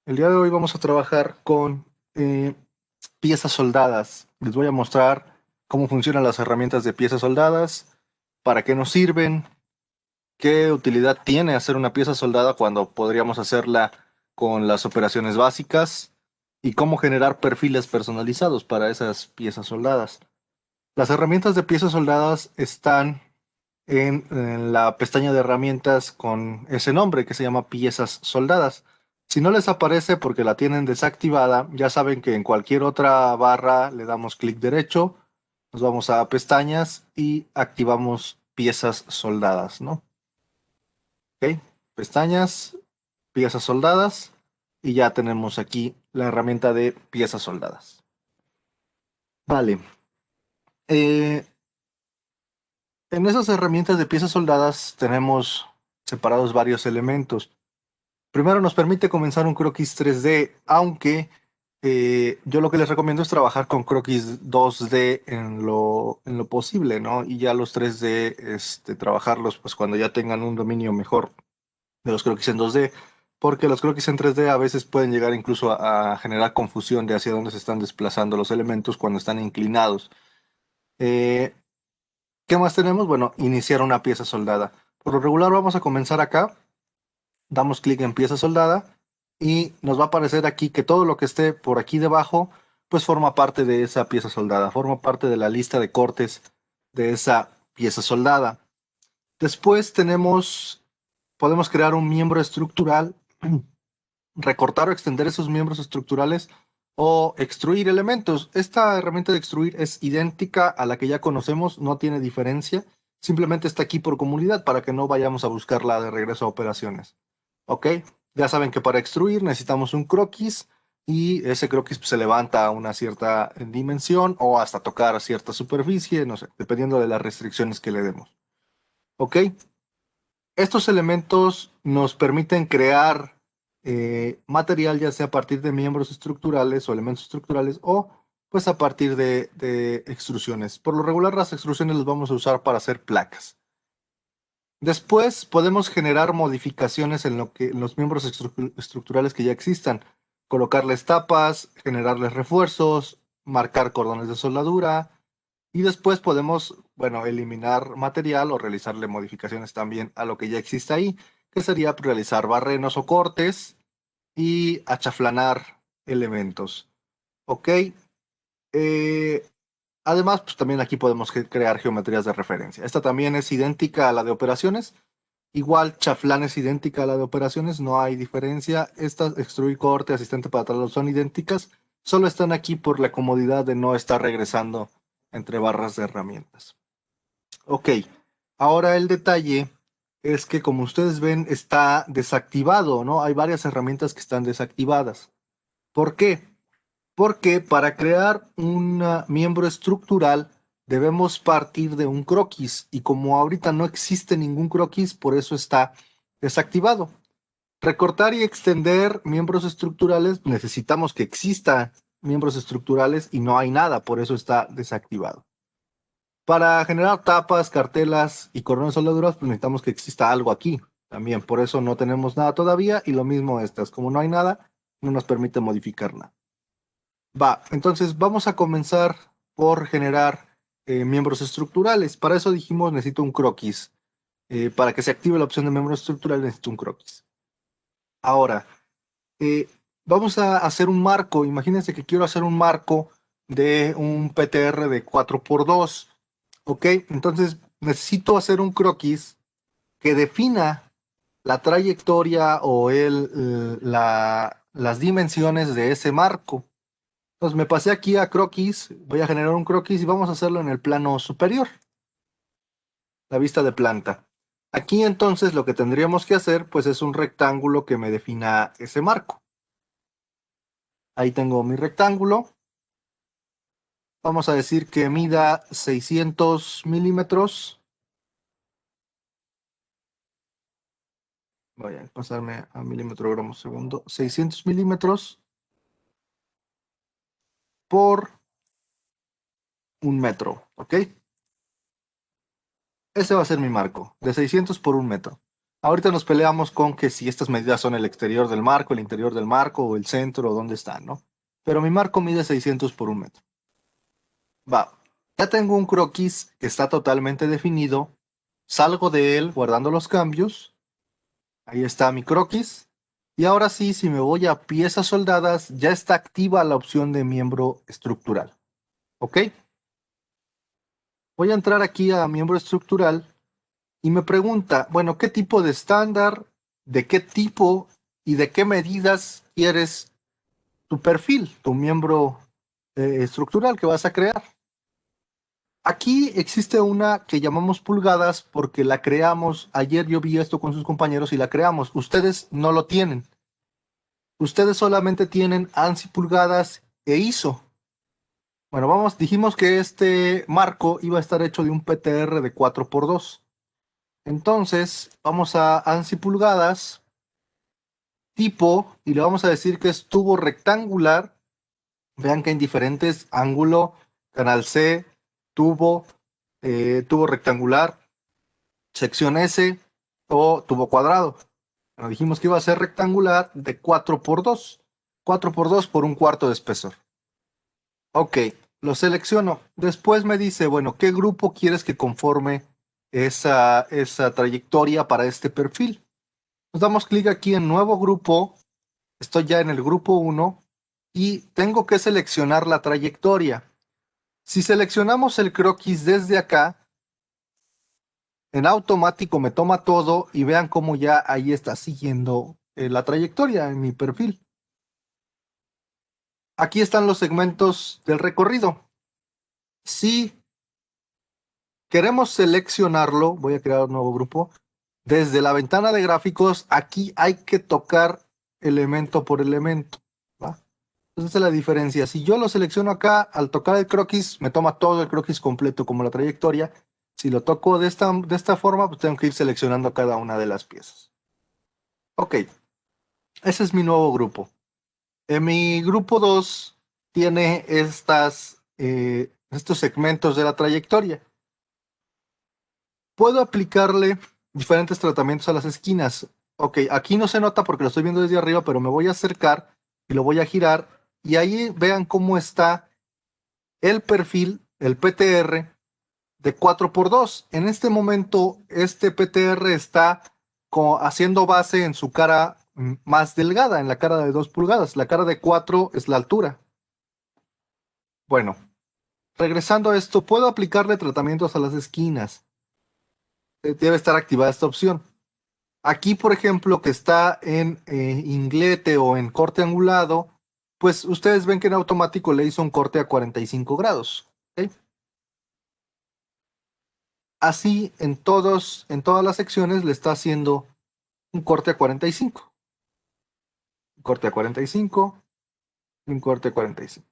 El día de hoy vamos a trabajar con piezas soldadas. Les voy a mostrar cómo funcionan las herramientas de piezas soldadas, para qué nos sirven, qué utilidad tiene hacer una pieza soldada cuando podríamos hacerla con las operaciones básicas y cómo generar perfiles personalizados para esas piezas soldadas. Las herramientas de piezas soldadas están en la pestaña de herramientas con ese nombre que se llama piezas soldadas. Si no les aparece porque la tienen desactivada, ya saben que en cualquier otra barra le damos clic derecho, nos vamos a pestañas y activamos piezas soldadas, ¿no? Ok, pestañas, piezas soldadas y ya tenemos aquí la herramienta de piezas soldadas. Vale. Eh, en esas herramientas de piezas soldadas tenemos separados varios elementos. Primero nos permite comenzar un croquis 3D, aunque yo lo que les recomiendo es trabajar con croquis 2D en lo posible, ¿no? Y ya los 3D, trabajarlos pues cuando ya tengan un dominio mejor de los croquis en 2D, porque los croquis en 3D a veces pueden llegar incluso a generar confusión de hacia dónde se están desplazando los elementos cuando están inclinados. Eh, ¿Qué más tenemos? Bueno, iniciar una pieza soldada. Por lo regular vamos a comenzar acá, damos clic en pieza soldada y nos va a aparecer aquí que todo lo que esté por aquí debajo pues forma parte de esa pieza soldada, forma parte de la lista de cortes de esa pieza soldada. Después podemos crear un miembro estructural, recortar o extender esos miembros estructurales o extruir elementos. Esta herramienta de extruir es idéntica a la que ya conocemos, no tiene diferencia, simplemente está aquí por comunidad para que no vayamos a buscarla de regreso a operaciones. ¿Ok? Ya saben que para extruir necesitamos un croquis y ese croquis pues, se levanta a una cierta dimensión o hasta tocar cierta superficie, no sé, dependiendo de las restricciones que le demos. ¿Ok? Estos elementos nos permiten crear material ya sea a partir de miembros estructurales o elementos estructurales o pues a partir de extrusiones. Por lo regular las extrusiones las vamos a usar para hacer placas. Después podemos generar modificaciones en los miembros estructurales que ya existan, colocarles tapas, generarles refuerzos, marcar cordones de soldadura y después podemos, bueno, eliminar material o realizarle modificaciones también a lo que ya existe ahí, que sería realizar barrenos o cortes y achaflanar elementos. ¿Ok? Eh, Además, pues también aquí podemos crear geometrías de referencia. Esta también es idéntica a la de operaciones. Igual, chaflán es idéntica a la de operaciones, no hay diferencia. Estas, extruir corte, asistente para traslado, son idénticas. Solo están aquí por la comodidad de no estar regresando entre barras de herramientas. Ok, ahora el detalle es que como ustedes ven está desactivado, ¿no? Hay varias herramientas que están desactivadas. ¿Por qué? Porque para crear un miembro estructural debemos partir de un croquis y como ahorita no existe ningún croquis, por eso está desactivado. Recortar y extender miembros estructurales, necesitamos que exista miembros estructurales y no hay nada, por eso está desactivado. Para generar tapas, cartelas y cordones soldaduras, pues necesitamos que exista algo aquí también, por eso no tenemos nada todavía y lo mismo estas, como no hay nada, no nos permite modificar nada. Va, entonces vamos a comenzar por generar miembros estructurales. Para eso dijimos necesito un croquis. Para que se active la opción de miembros estructurales necesito un croquis. Ahora, eh, vamos a hacer un marco. Imagínense que quiero hacer un marco de un PTR de 4x2. ¿Ok? Entonces necesito hacer un croquis que defina la trayectoria o las dimensiones de ese marco. Entonces me pasé aquí a croquis, voy a generar un croquis y vamos a hacerlo en el plano superior, la vista de planta. Aquí entonces lo que tendríamos que hacer pues es un rectángulo que me defina ese marco. Ahí tengo mi rectángulo. Vamos a decir que mida 600 milímetros. Voy a pasarme a milímetro gramos segundo. 600 milímetros por 1 metro, ¿ok? Ese va a ser mi marco, de 600 por 1 metro. Ahorita nos peleamos con que si estas medidas son el exterior del marco, el interior del marco o el centro, o dónde están, ¿no? Pero mi marco mide 600 por 1 metro. Va, ya tengo un croquis que está totalmente definido. Salgo de él guardando los cambios. Ahí está mi croquis. Y ahora sí, si me voy a piezas soldadas, ya está activa la opción de miembro estructural. ¿Ok? Voy a entrar aquí a miembro estructural y me pregunta, bueno, ¿qué tipo de estándar, de qué tipo y de qué medidas quieres tu perfil, tu miembro estructural que vas a crear? Aquí existe una que llamamos pulgadas porque la creamos. Ayer yo vi esto con sus compañeros y la creamos. Ustedes no lo tienen. Ustedes solamente tienen ANSI pulgadas e ISO. Bueno, vamos, dijimos que este marco iba a estar hecho de un PTR de 4x2. Entonces, vamos a ANSI pulgadas, tipo, y le vamos a decir que es tubo rectangular. Vean que hay diferentes ángulo, canal C, tubo, tubo rectangular, sección S o tubo cuadrado. Bueno, dijimos que iba a ser rectangular de 4x2. 4x2 por 1/4 de espesor. Ok, lo selecciono. Después me dice, bueno, ¿qué grupo quieres que conforme esa trayectoria para este perfil? Nos damos clic aquí en nuevo grupo. Estoy ya en el grupo 1 y tengo que seleccionar la trayectoria. Si seleccionamos el croquis desde acá, en automático me toma todo y vean cómo ya ahí está siguiendo la trayectoria en mi perfil. Aquí están los segmentos del recorrido. Si queremos seleccionarlo, voy a crear un nuevo grupo. Desde la ventana de gráficos, aquí hay que tocar elemento por elemento, ¿va? Entonces esa es la diferencia. Si yo lo selecciono acá, al tocar el croquis, me toma todo el croquis completo como la trayectoria. Si lo toco de esta forma, pues tengo que ir seleccionando cada una de las piezas. Ok, ese es mi nuevo grupo. En mi grupo 2 tiene estos segmentos de la trayectoria. Puedo aplicarle diferentes tratamientos a las esquinas. Ok, aquí no se nota porque lo estoy viendo desde arriba, pero me voy a acercar y lo voy a girar. Y ahí vean cómo está el perfil, el PTR de 4x2. En este momento, este PTR está haciendo base en su cara más delgada, en la cara de 2 pulgadas. La cara de 4 es la altura. Bueno, regresando a esto, puedo aplicarle tratamientos a las esquinas. Debe estar activada esta opción. Aquí, por ejemplo, que está en inglete o en corte angulado, pues ustedes ven que en automático le hizo un corte a 45 grados. ¿Ok? Así en todas las secciones le está haciendo un corte a 45, un corte a 45 y un corte a 45.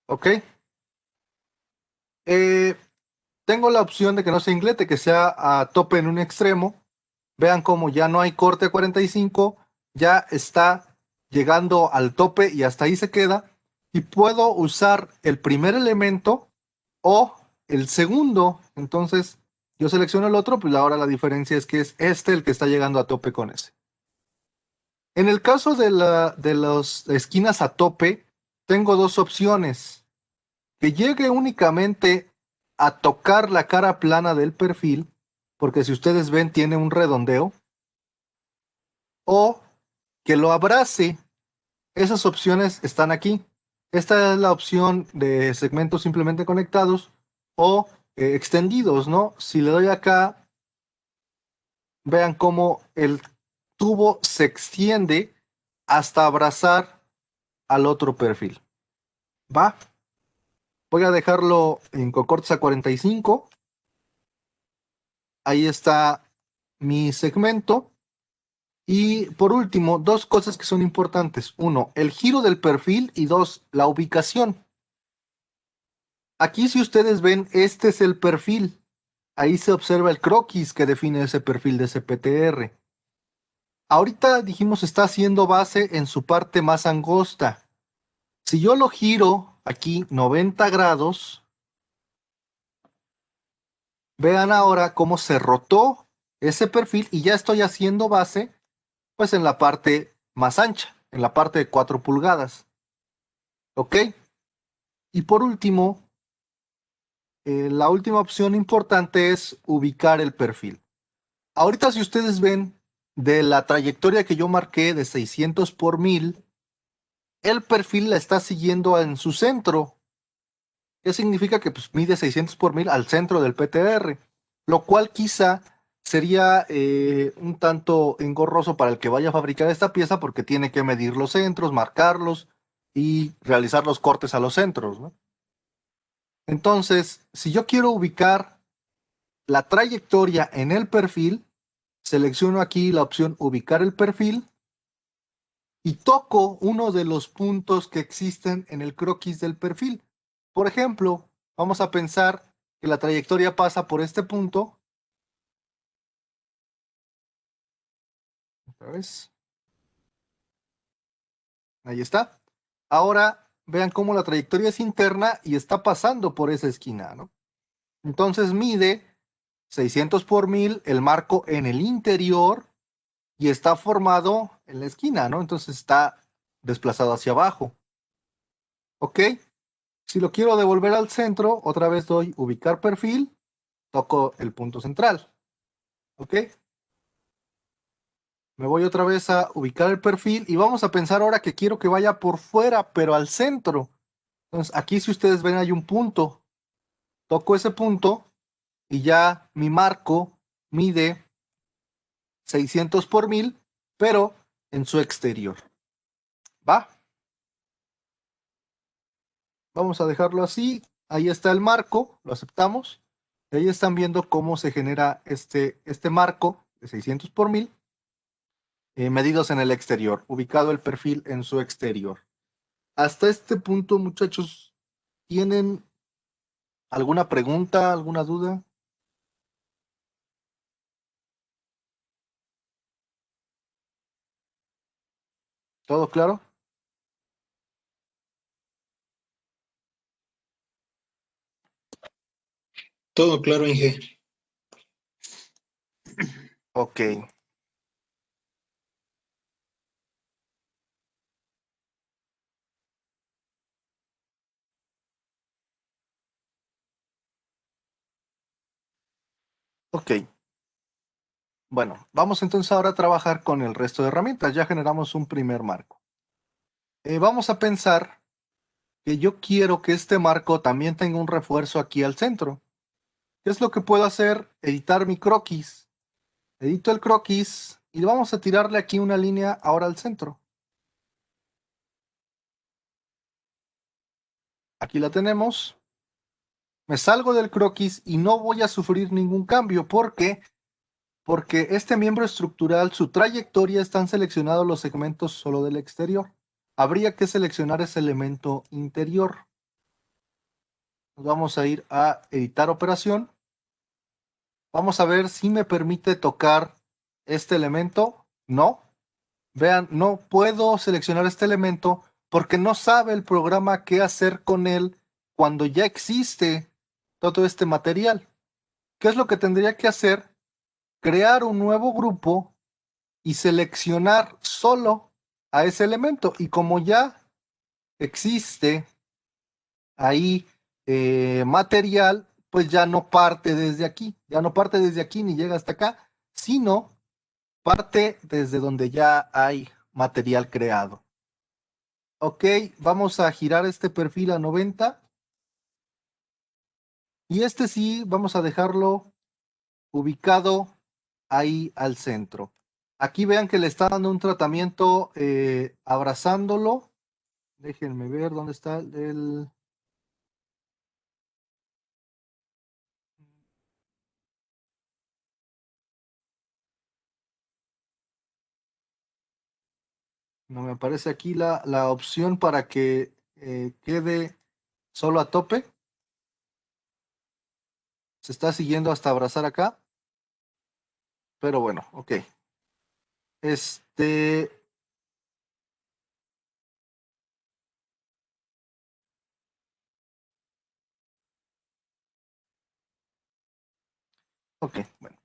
¿Ok? Eh, Tengo la opción de que no sea inglete, que sea a tope en un extremo. Vean cómo ya no hay corte a 45, ya está llegando al tope y hasta ahí se queda. Y puedo usar el primer elemento o el segundo. Entonces yo selecciono el otro, pues ahora la diferencia es que es este el que está llegando a tope con ese. En el caso de las esquinas a tope, tengo dos opciones. Que llegue únicamente a tocar la cara plana del perfil, porque si ustedes ven tiene un redondeo, o que lo abrace. Esas opciones están aquí. Esta es la opción de segmentos simplemente conectados o extendidos, ¿no? Si le doy acá, vean cómo el tubo se extiende hasta abrazar al otro perfil. ¿Va? Voy a dejarlo en cocortes a 45. Ahí está mi segmento. Y por último, dos cosas que son importantes. Uno, el giro del perfil y dos, la ubicación. Aquí si ustedes ven, este es el perfil. Ahí se observa el croquis que define ese perfil de ese PTR. Ahorita dijimos está haciendo base en su parte más angosta. Si yo lo giro aquí 90 grados, vean ahora cómo se rotó ese perfil y ya estoy haciendo base pues en la parte más ancha, en la parte de 4 pulgadas. ¿Ok? Y por último, la última opción importante es ubicar el perfil. Ahorita si ustedes ven de la trayectoria que yo marqué de 600 por 1000, el perfil la está siguiendo en su centro. ¿Qué significa? Que pues, mide 600 por 1000 al centro del PTR, lo cual quizá sería un tanto engorroso para el que vaya a fabricar esta pieza porque tiene que medir los centros, marcarlos y realizar los cortes a los centros, ¿no? Entonces, si yo quiero ubicar la trayectoria en el perfil, selecciono aquí la opción ubicar el perfil y toco uno de los puntos que existen en el croquis del perfil. Por ejemplo, vamos a pensar que la trayectoria pasa por este punto. Otra vez. Ahí está. Ahora vean cómo la trayectoria es interna y está pasando por esa esquina, ¿no? Entonces mide 600 por 1000 el marco en el interior y está formado en la esquina, ¿no? Entonces está desplazado hacia abajo. ¿Ok? Si lo quiero devolver al centro, otra vez doy ubicar perfil, toco el punto central. ¿Ok? Me voy otra vez a ubicar el perfil y vamos a pensar ahora que quiero que vaya por fuera, pero al centro. Entonces, aquí si ustedes ven hay un punto. Toco ese punto y ya mi marco mide 600 por 1000, pero en su exterior. ¿Va? Vamos a dejarlo así. Ahí está el marco, lo aceptamos. Y ahí están viendo cómo se genera este marco de 600 por 1000, medidos en el exterior, ubicado el perfil en su exterior. Hasta este punto, muchachos, ¿tienen alguna pregunta, alguna duda? ¿Todo claro? Todo claro, Inge. Ok, ok. Bueno, vamos entonces ahora a trabajar con el resto de herramientas. Ya generamos un primer marco. Vamos a pensar que yo quiero que este marco también tenga un refuerzo aquí al centro. ¿Qué es lo que puedo hacer? Editar mi croquis. Edito el croquis y vamos a tirarle aquí una línea ahora al centro. Aquí la tenemos. Me salgo del croquis y no voy a sufrir ningún cambio. ¿Por qué? Porque este miembro estructural, su trayectoria, están seleccionados los segmentos solo del exterior. Habría que seleccionar ese elemento interior. Nos vamos a ir a editar operación. Vamos a ver si me permite tocar este elemento. No. Vean, no puedo seleccionar este elemento porque no sabe el programa qué hacer con él cuando ya existe todo este material. ¿Qué es lo que tendría que hacer? Crear un nuevo grupo y seleccionar solo a ese elemento. Y como ya existe ahí material, pues ya no parte desde aquí, ya no parte desde aquí ni llega hasta acá, sino parte desde donde ya hay material creado. Ok, vamos a girar este perfil a 90 y este sí vamos a dejarlo ubicado ahí al centro. Aquí vean que le está dando un tratamiento abrazándolo. Déjenme ver dónde está el... No me aparece aquí la opción para que quede solo a tope. Se está siguiendo hasta abrazar acá. Pero bueno, ok. Este... Ok, bueno.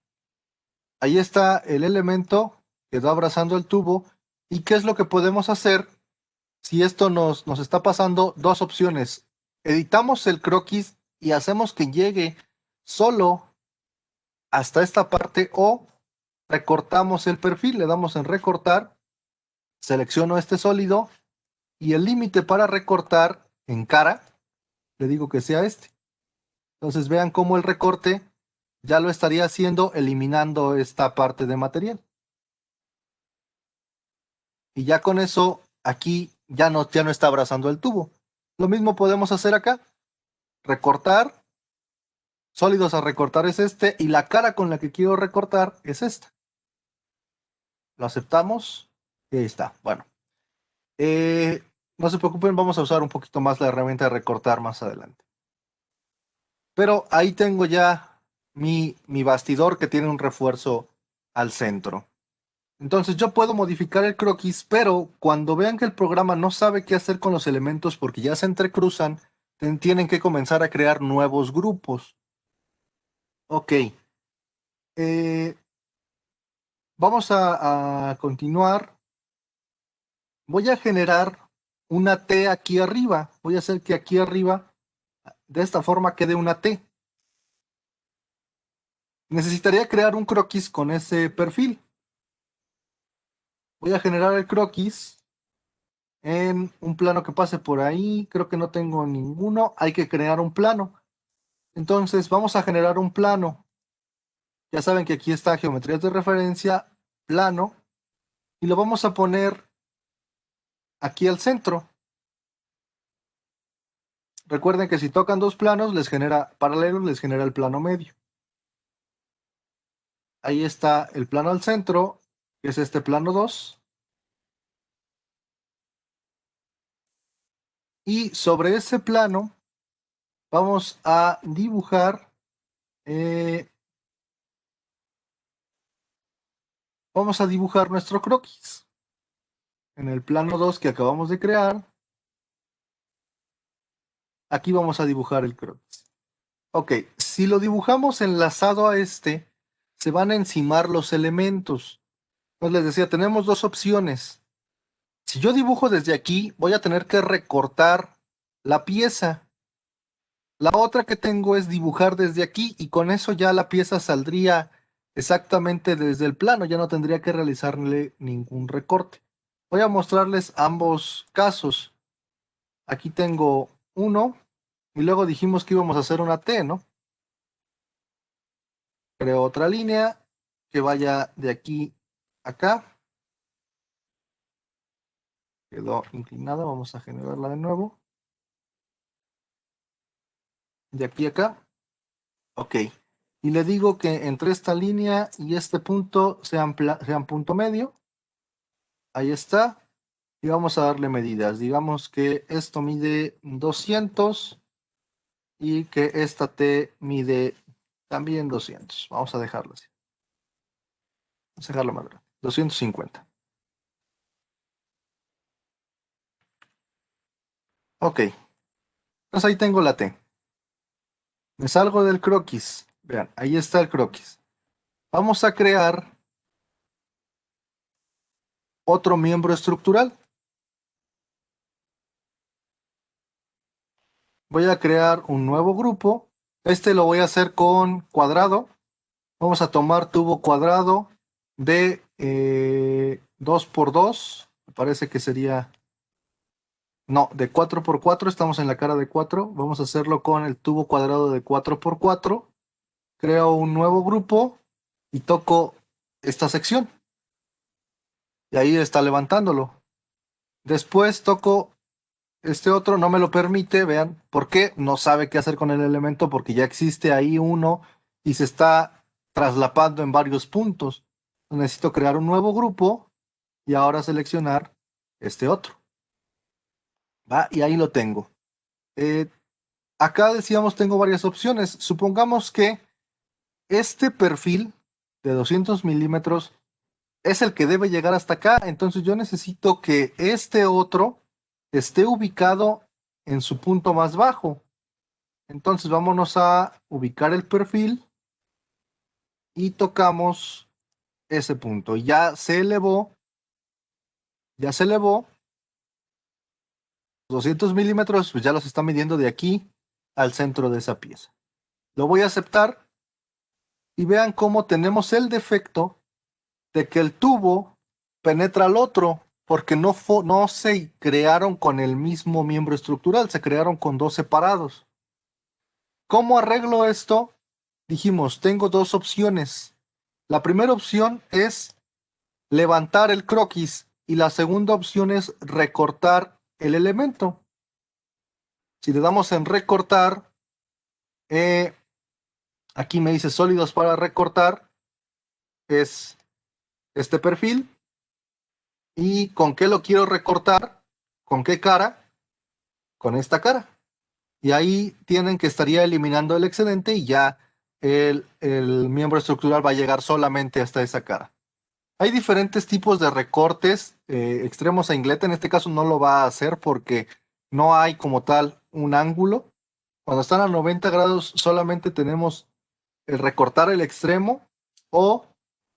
ahí está el elemento, quedó abrazando el tubo. ¿Y qué es lo que podemos hacer si esto nos está pasando? Dos opciones. Editamos el croquis y hacemos que llegue solo hasta esta parte, o recortamos el perfil, le damos en recortar, selecciono este sólido y el límite para recortar en cara, le digo que sea este. Entonces vean cómo el recorte ya lo estaría haciendo eliminando esta parte de material. Y ya con eso aquí ya no está abrazando el tubo. Lo mismo podemos hacer acá. Recortar, sólidos a recortar es este, y la cara con la que quiero recortar es esta. Lo aceptamos y ahí está. Bueno, no se preocupen, vamos a usar un poquito más la herramienta de recortar más adelante. Pero ahí tengo ya mi bastidor que tiene un refuerzo al centro. Entonces yo puedo modificar el croquis, pero cuando vean que el programa no sabe qué hacer con los elementos porque ya se entrecruzan, tienen que comenzar a crear nuevos grupos. Ok, vamos a continuar. Voy a generar una T aquí arriba. Voy a hacer que aquí arriba, de esta forma, quede una T. Necesitaría crear un croquis con ese perfil. Voy a generar el croquis en un plano que pase por ahí. Creo que no tengo ninguno. Hay que crear un plano. Entonces vamos a generar un plano. Ya saben que aquí está geometrías de referencia, plano, y lo vamos a poner aquí al centro. Recuerden que si tocan dos planos, les genera paralelos, les genera el plano medio. Ahí está el plano al centro, que es este plano 2. Y sobre ese plano vamos a dibujar, eh, nuestro croquis. En el plano 2 que acabamos de crear, aquí vamos a dibujar el croquis. Ok, si lo dibujamos enlazado a este, se van a encimar los elementos. Entonces les decía, tenemos dos opciones. Si yo dibujo desde aquí, voy a tener que recortar la pieza. La otra que tengo es dibujar desde aquí y con eso ya la pieza saldría exactamente desde el plano, ya no tendría que realizarle ningún recorte. Voy a mostrarles ambos casos. Aquí tengo uno y luego dijimos que íbamos a hacer una T, ¿no? Creo otra línea que vaya de aquí a acá. Quedó inclinada, vamos a generarla de nuevo. De aquí a acá. Ok. Y le digo que entre esta línea y este punto sean punto medio. Ahí está. Y vamos a darle medidas. Digamos que esto mide 200 y que esta T mide también 200. Vamos a dejarlo así. Vamos a dejarlo más grande. 250. Ok. Entonces ahí tengo la T. Me salgo del croquis. Vean, ahí está el croquis. Vamos a crear otro miembro estructural. Voy a crear un nuevo grupo. Este lo voy a hacer con cuadrado. Vamos a tomar tubo cuadrado de 2x2. Me parece que sería... No, de 4x4. Estamos en la cara de 4. Vamos a hacerlo con el tubo cuadrado de 4x4. Creo un nuevo grupo y toco esta sección. Y ahí está levantándolo. Después toco este otro, no me lo permite, vean, ¿por qué? No sabe qué hacer con el elemento porque ya existe ahí uno y se está traslapando en varios puntos. Necesito crear un nuevo grupo y ahora seleccionar este otro. ¿Va? Y ahí lo tengo. Eh, Acá decíamos tengo varias opciones. Supongamos que este perfil de 200 milímetros es el que debe llegar hasta acá. Entonces yo necesito que este otro esté ubicado en su punto más bajo. Entonces vámonos a ubicar el perfil y tocamos ese punto. Ya se elevó 200 milímetros, pues ya los está midiendo de aquí al centro de esa pieza. Lo voy a aceptar y vean cómo tenemos el defecto de que el tubo penetra al otro, porque no se crearon con el mismo miembro estructural, se crearon con dos separados. ¿Cómo arreglo esto? Dijimos, tengo dos opciones. La primera opción es levantar el croquis y la segunda opción es recortar el elemento. Si le damos en recortar, eh, aquí me dice sólidos para recortar, es este perfil. ¿Y con qué lo quiero recortar? ¿Con qué cara? Con esta cara. Y ahí tienen que estaría eliminando el excedente y ya el miembro estructural va a llegar solamente hasta esa cara. Hay diferentes tipos de recortes extremos a ingleta. En este caso no lo va a hacer porque no hay como tal un ángulo. Cuando están a 90 grados solamente tenemos el recortar el extremo o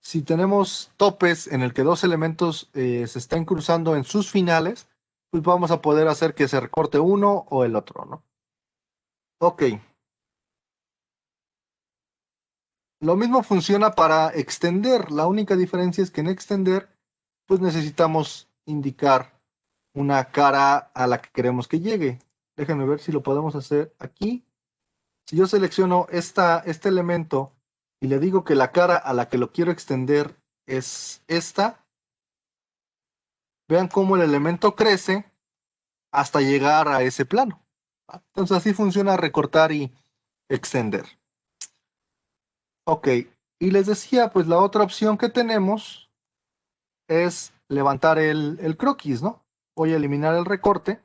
si tenemos topes en el que dos elementos se están cruzando en sus finales, pues vamos a poder hacer que se recorte uno o el otro, ¿no? Ok. Lo mismo funciona para extender. La única diferencia es que en extender, pues necesitamos indicar una cara a la que queremos que llegue. Déjenme ver si lo podemos hacer aquí. Si yo selecciono este elemento y le digo que la cara a la que lo quiero extender es esta, vean cómo el elemento crece hasta llegar a ese plano. Entonces así funciona recortar y extender. Ok, y les decía, pues la otra opción que tenemos es levantar el croquis, ¿no? Voy a eliminar el recorte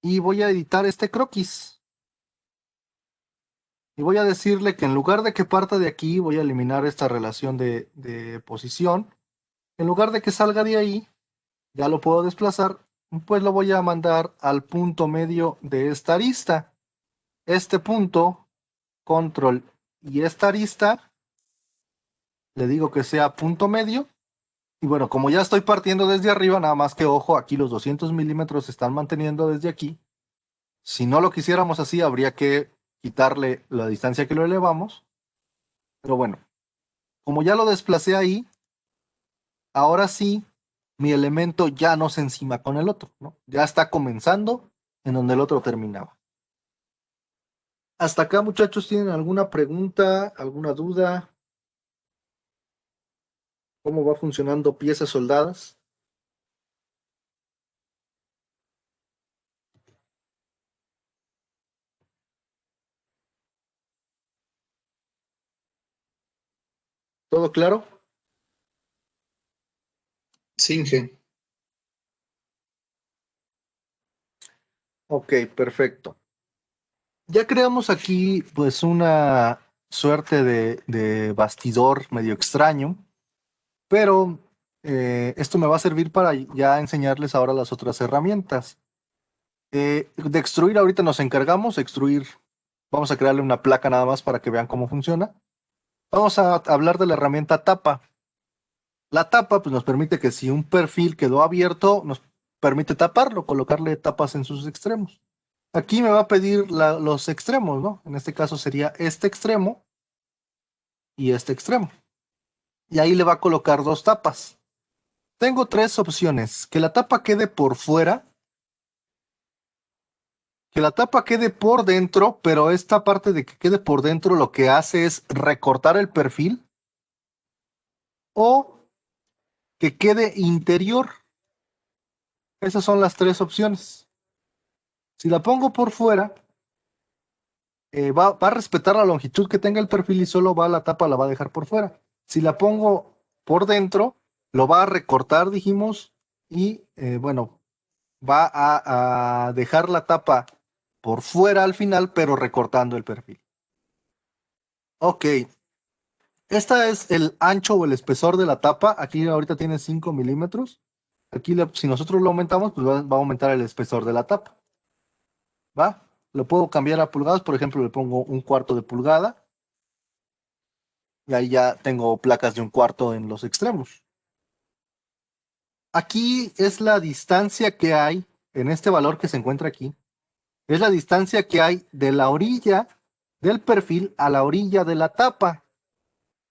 y voy a editar este croquis. Y voy a decirle que en lugar de que parta de aquí, voy a eliminar esta relación de posición. En lugar de que salga de ahí, ya lo puedo desplazar, pues lo voy a mandar al punto medio de esta arista. Este punto, control y esta arista, le digo que sea punto medio. Y bueno, como ya estoy partiendo desde arriba, nada más que ojo, aquí los 200 milímetros se están manteniendo desde aquí. Si no lo quisiéramos así, habría que quitarle la distancia que lo elevamos. Pero bueno, como ya lo desplacé ahí, ahora sí, mi elemento ya no se encima con el otro, ¿no? Ya está comenzando en donde el otro terminaba. Hasta acá, muchachos, ¿tienen alguna pregunta, alguna duda? ¿Cómo va funcionando piezas soldadas? ¿Todo claro? Sí, Inge. Ok, perfecto. Ya creamos aquí pues una suerte de bastidor medio extraño, pero esto me va a servir para ya enseñarles ahora las otras herramientas. De extruir ahorita nos encargamos, extruir, vamos a crearle una placa nada más para que vean cómo funciona. Vamos a hablar de la herramienta tapa. La tapa pues nos permite que si un perfil quedó abierto, nos permite taparlo, colocarle tapas en sus extremos. Aquí me va a pedir los extremos, ¿no? En este caso sería este extremo y este extremo. Y ahí le va a colocar dos tapas. Tengo tres opciones. Que la tapa quede por fuera, que la tapa quede por dentro, pero esta parte de que quede por dentro lo que hace es recortar el perfil, o que quede interior. Esas son las tres opciones. Si la pongo por fuera, va a respetar la longitud que tenga el perfil y solo va la tapa, la va a dejar por fuera. Si la pongo por dentro, lo va a recortar, dijimos, y bueno, va a dejar la tapa por fuera al final, pero recortando el perfil. Ok, esta es el ancho o el espesor de la tapa. Aquí ahorita tiene 5 milímetros. Aquí si nosotros lo aumentamos, pues va a aumentar el espesor de la tapa. ¿Va? Lo puedo cambiar a pulgadas, por ejemplo, le pongo un cuarto de pulgada. Y ahí ya tengo placas de 1/4 en los extremos. Aquí es la distancia que hay, en este valor que se encuentra aquí, es la distancia que hay de la orilla del perfil a la orilla de la tapa.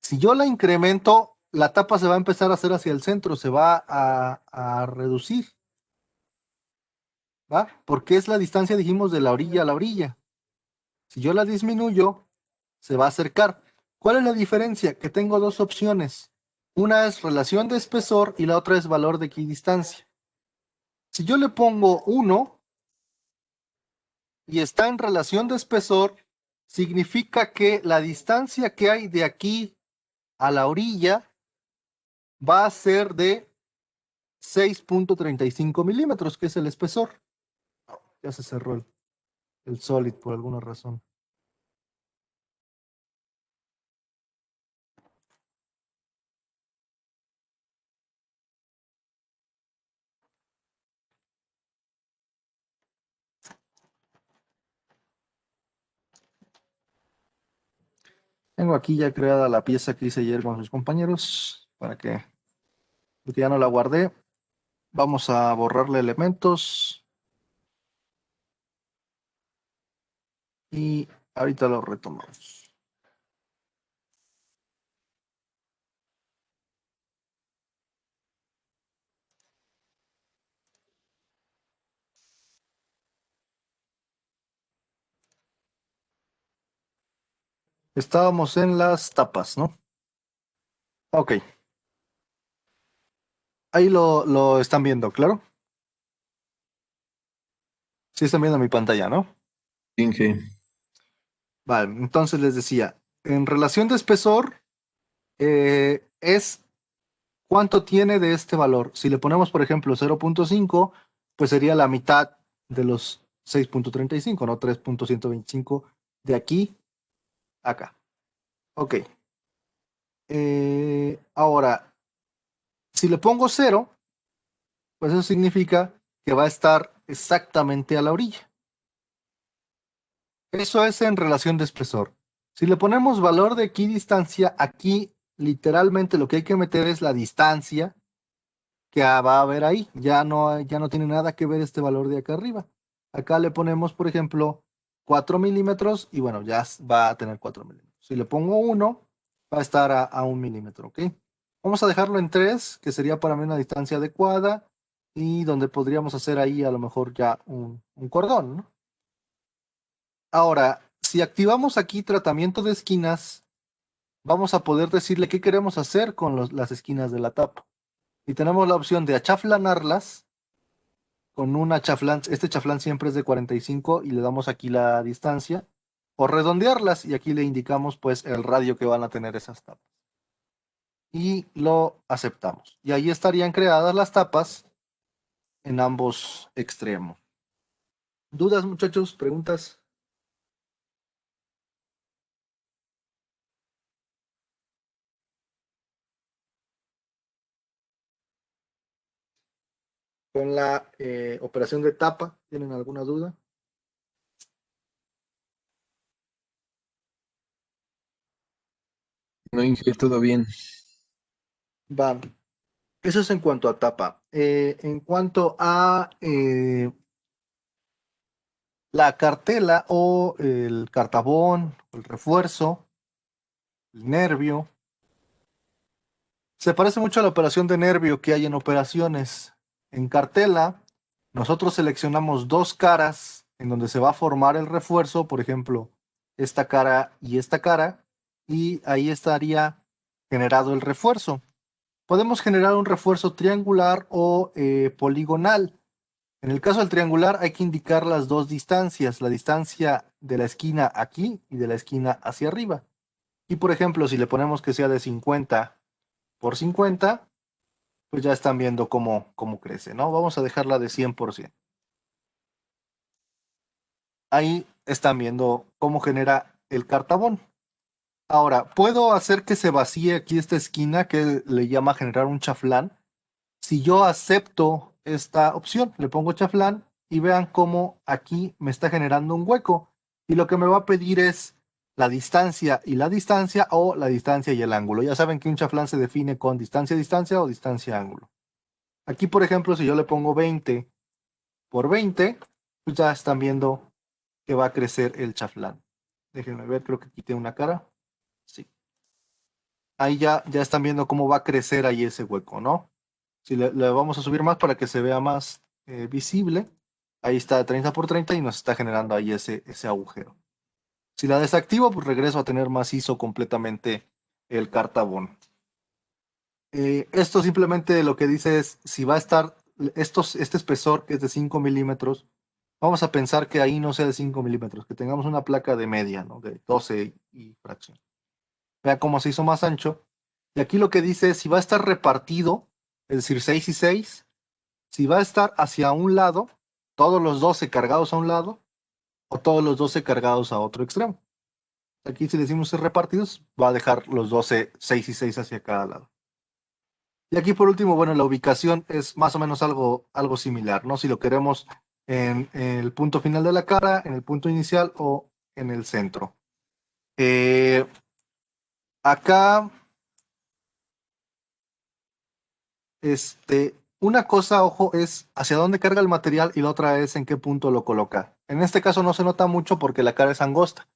Si yo la incremento, la tapa se va a empezar a hacer hacia el centro, se va a reducir, ¿va? Porque es la distancia, dijimos, de la orilla a la orilla. Si yo la disminuyo, se va a acercar. ¿Cuál es la diferencia? Que tengo dos opciones. Una es relación de espesor y la otra es valor de equidistancia. Si yo le pongo 1 y está en relación de espesor, significa que la distancia que hay de aquí a la orilla va a ser de 6.35 milímetros, que es el espesor. Ya se cerró el solid por alguna razón. Tengo aquí ya creada la pieza que hice ayer con sus compañeros, porque ya no la guardé. Vamos a borrarle elementos y ahorita lo retomamos. Estábamos en las tapas, ¿no? Ok, ahí lo están viendo, ¿claro? Sí están viendo mi pantalla, ¿no? Inge. Vale, entonces les decía, en relación de espesor, es cuánto tiene de este valor. Si le ponemos, por ejemplo, 0.5, pues sería la mitad de los 6.35, ¿no? 3.125 de aquí a acá. Ok. Ahora, si le pongo 0, pues eso significa que va a estar exactamente a la orilla. Eso es en relación de espesor. Si le ponemos valor de equidistancia, aquí literalmente lo que hay que meter es la distancia que va a haber ahí. Ya no tiene nada que ver este valor de acá arriba. Acá le ponemos, por ejemplo, 4 milímetros y bueno, ya va a tener 4 milímetros. Si le pongo 1, va a estar a 1 milímetro, ¿ok? Vamos a dejarlo en 3, que sería para mí una distancia adecuada y donde podríamos hacer ahí a lo mejor ya un cordón, ¿no? Ahora, si activamos aquí tratamiento de esquinas, vamos a poder decirle qué queremos hacer con las esquinas de la tapa. Y tenemos la opción de achaflanarlas con una chaflán. Este chaflán siempre es de 45 y le damos aquí la distancia. O redondearlas y aquí le indicamos pues el radio que van a tener esas tapas. Y lo aceptamos. Y ahí estarían creadas las tapas en ambos extremos. ¿Dudas, muchachos? ¿Preguntas? Con la operación de tapa, ¿tienen alguna duda? No, Inge, todo bien. Va. Eso es en cuanto a tapa. En cuanto a la cartela o el cartabón, el refuerzo, el nervio, se parece mucho a la operación de nervio que hay en operaciones. En cartela, nosotros seleccionamos dos caras en donde se va a formar el refuerzo, por ejemplo, esta cara, y ahí estaría generado el refuerzo. Podemos generar un refuerzo triangular o poligonal. En el caso del triangular hay que indicar las dos distancias, la distancia de la esquina aquí y de la esquina hacia arriba. Y por ejemplo, si le ponemos que sea de 50 por 50, pues ya están viendo cómo crece, ¿no? Vamos a dejarla de 100%. Ahí están viendo cómo genera el cartabón. Ahora, puedo hacer que se vacíe aquí esta esquina que le llama generar un chaflán. Si yo acepto esta opción, le pongo chaflán y vean cómo aquí me está generando un hueco. Y lo que me va a pedir es la distancia y la distancia o la distancia y el ángulo. Ya saben que un chaflán se define con distancia-distancia o distancia-ángulo. Aquí, por ejemplo, si yo le pongo 20 por 20, pues ya están viendo que va a crecer el chaflán. Déjenme ver, creo que quité una cara. Sí. Ahí ya están viendo cómo va a crecer ahí ese hueco, ¿no? Si le vamos a subir más para que se vea más visible, ahí está 30 por 30 y nos está generando ahí ese agujero. Si la desactivo, pues regreso a tener macizo completamente el cartabón. Esto simplemente lo que dice es, si va a estar este espesor que es de 5 milímetros, vamos a pensar que ahí no sea de 5 milímetros, que tengamos una placa de media, ¿no? De 12 y fracción. Vea cómo se hizo más ancho. Y aquí lo que dice es, si va a estar repartido, es decir, 6 y 6, si va a estar hacia un lado, todos los 12 cargados a un lado, o todos los 12 cargados a otro extremo. Aquí si decimos ser repartidos, va a dejar los 12, 6 y 6 hacia cada lado. Y aquí por último, bueno, la ubicación es más o menos algo similar, ¿no? Si lo queremos en el punto final de la cara, en el punto inicial o en el centro. Acá, una cosa, ojo, es hacia dónde carga el material y la otra es en qué punto lo coloca. En este caso no se nota mucho porque la cara es angosta,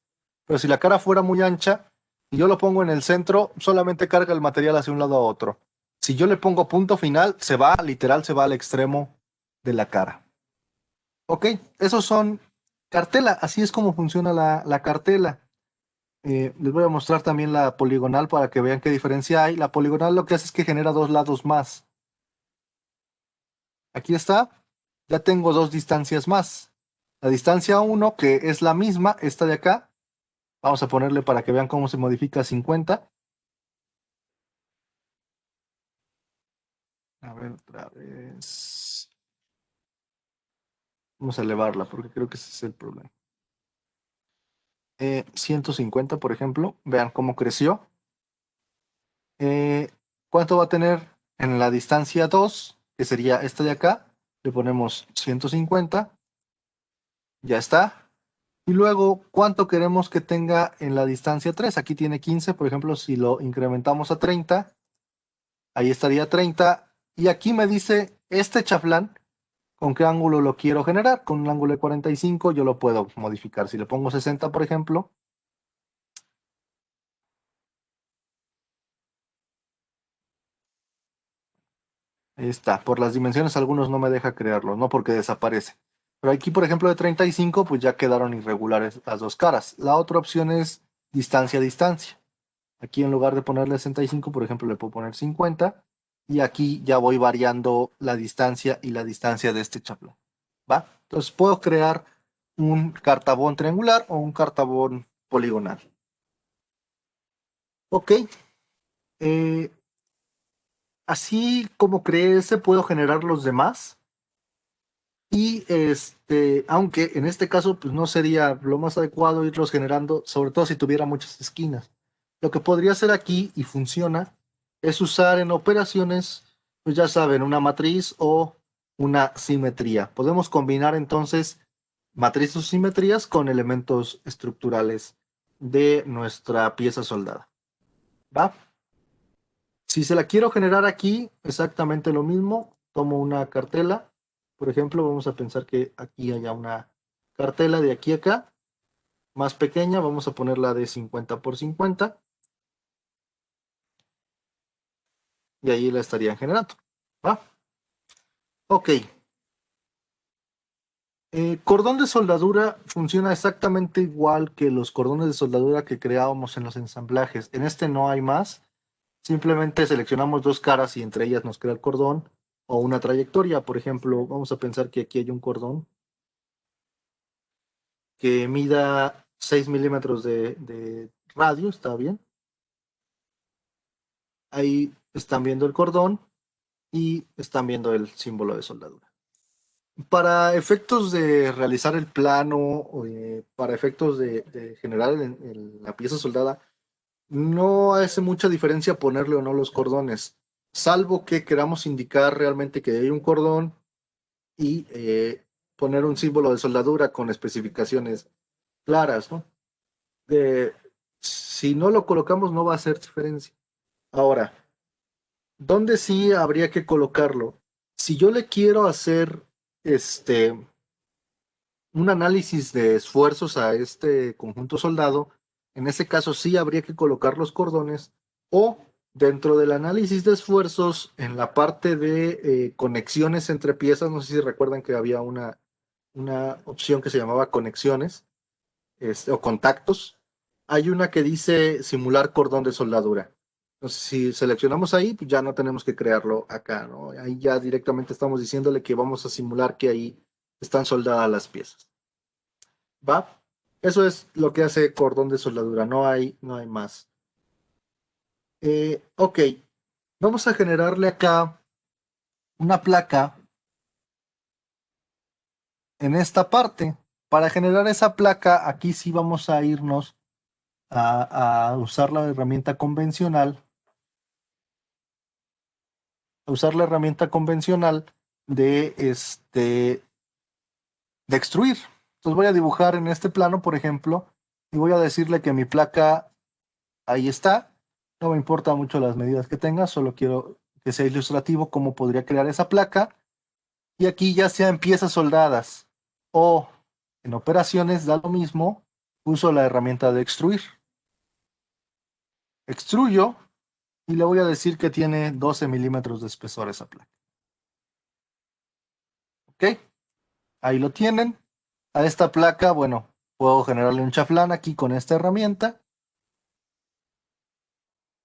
pero si la cara fuera muy ancha y yo lo pongo en el centro, solamente carga el material hacia un lado a otro. Si yo le pongo punto final, literal, se va al extremo de la cara. Ok, esos son cartela, así es como funciona la cartela. Les voy a mostrar también la poligonal para que vean qué diferencia hay. La poligonal lo que hace es que genera dos lados más. Aquí está, ya tengo dos distancias más. La distancia 1, que es la misma, esta de acá. Vamos a ponerle para que vean cómo se modifica 50. A ver, otra vez. Vamos a elevarla porque creo que ese es el problema. 150, por ejemplo. Vean cómo creció. Eh, ¿Cuánto va a tener en la distancia 2? Que sería esta de acá. Le ponemos 150. Ya está. Y luego, ¿cuánto queremos que tenga en la distancia 3? Aquí tiene 15, por ejemplo, si lo incrementamos a 30, ahí estaría 30. Y aquí me dice este chaflán, ¿con qué ángulo lo quiero generar? Con un ángulo de 45 yo lo puedo modificar. Si le pongo 60, por ejemplo, ahí está. Por las dimensiones algunos no me deja crearlo, no porque desaparece. Pero aquí, por ejemplo, de 35, pues ya quedaron irregulares las dos caras. La otra opción es distancia a distancia. Aquí en lugar de ponerle 65, por ejemplo, le puedo poner 50. Y aquí ya voy variando la distancia y la distancia de este chaflán. ¿Va? Entonces puedo crear un cartabón triangular o un cartabón poligonal. Ok. eh, Así como creé ese, puedo generar los demás. Y aunque en este caso, pues no sería lo más adecuado irlos generando, sobre todo si tuviera muchas esquinas. Lo que podría hacer aquí, y funciona, es usar en operaciones, pues ya saben, una matriz o una simetría. Podemos combinar entonces matrices o simetrías con elementos estructurales de nuestra pieza soldada. ¿Va? Si se la quiero generar aquí, exactamente lo mismo. Tomo una cartela. Por ejemplo, vamos a pensar que aquí haya una cartela de aquí a acá, más pequeña. Vamos a ponerla de 50 por 50 y ahí la estarían generando. ¿Va? Ok. Cordón de soldadura funciona exactamente igual que los cordones de soldadura que creábamos en los ensamblajes. En este no hay más. Simplemente seleccionamos dos caras y entre ellas nos crea el cordón o una trayectoria. Por ejemplo, vamos a pensar que aquí hay un cordón que mida 6 milímetros de radio, está bien. Ahí están viendo el cordón y están viendo el símbolo de soldadura. Para efectos de realizar el plano, para efectos de generar la pieza soldada, no hace mucha diferencia ponerle o no los cordones, salvo que queramos indicar realmente que hay un cordón y poner un símbolo de soldadura con especificaciones claras, ¿no? Si no lo colocamos no va a hacer diferencia. Ahora, ¿dónde sí habría que colocarlo? Si yo le quiero hacer este un análisis de esfuerzos a este conjunto soldado, en ese caso sí habría que colocar los cordones o dentro del análisis de esfuerzos en la parte de conexiones entre piezas, no sé si recuerdan que había una opción que se llamaba conexiones o contactos, hay una que dice simular cordón de soldadura. Entonces, si seleccionamos ahí, pues ya no tenemos que crearlo acá, ¿no? Ahí ya directamente estamos diciéndole que vamos a simular que ahí están soldadas las piezas. ¿Va? Eso es lo que hace cordón de soldadura, no hay más. Ok, vamos a generarle acá una placa en esta parte. Para generar esa placa, aquí sí vamos a irnos a usar la herramienta convencional, de de extruir. Entonces voy a dibujar en este plano, por ejemplo, y voy a decirle que mi placa ahí está. No me importa mucho las medidas que tenga, solo quiero que sea ilustrativo cómo podría crear esa placa. Y aquí ya sea en piezas soldadas o en operaciones, da lo mismo, uso la herramienta de extruir. Extruyo y le voy a decir que tiene 12 milímetros de espesor esa placa. ¿Ok? Ahí lo tienen. A esta placa, bueno, puedo generarle un chaflán aquí con esta herramienta.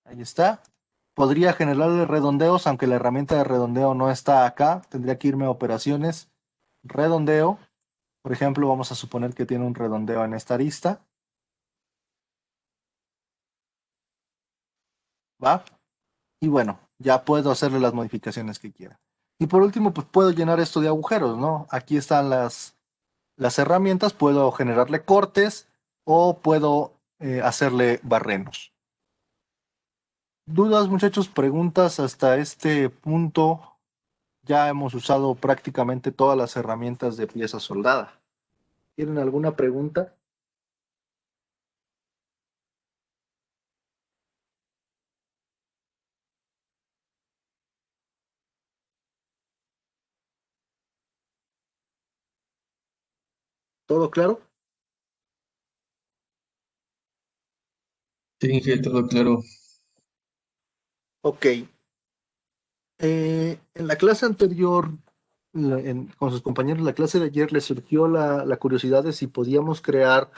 Ahí está. Podría generarle redondeos, aunque la herramienta de redondeo no está acá. Tendría que irme a operaciones, redondeo. Por ejemplo, vamos a suponer que tiene un redondeo en esta arista. ¿Va? Y bueno, ya puedo hacerle las modificaciones que quiera. Y por último, pues puedo llenar esto de agujeros, ¿no? Aquí están las herramientas. Puedo generarle cortes o puedo hacerle barrenos. ¿Dudas, muchachos? ¿Preguntas hasta este punto? Ya hemos usado prácticamente todas las herramientas de pieza soldada. ¿Tienen alguna pregunta? ¿Todo claro? Sí, Inge, todo claro. Ok. En la clase anterior, con sus compañeros, la clase de ayer les surgió la curiosidad de si podíamos crear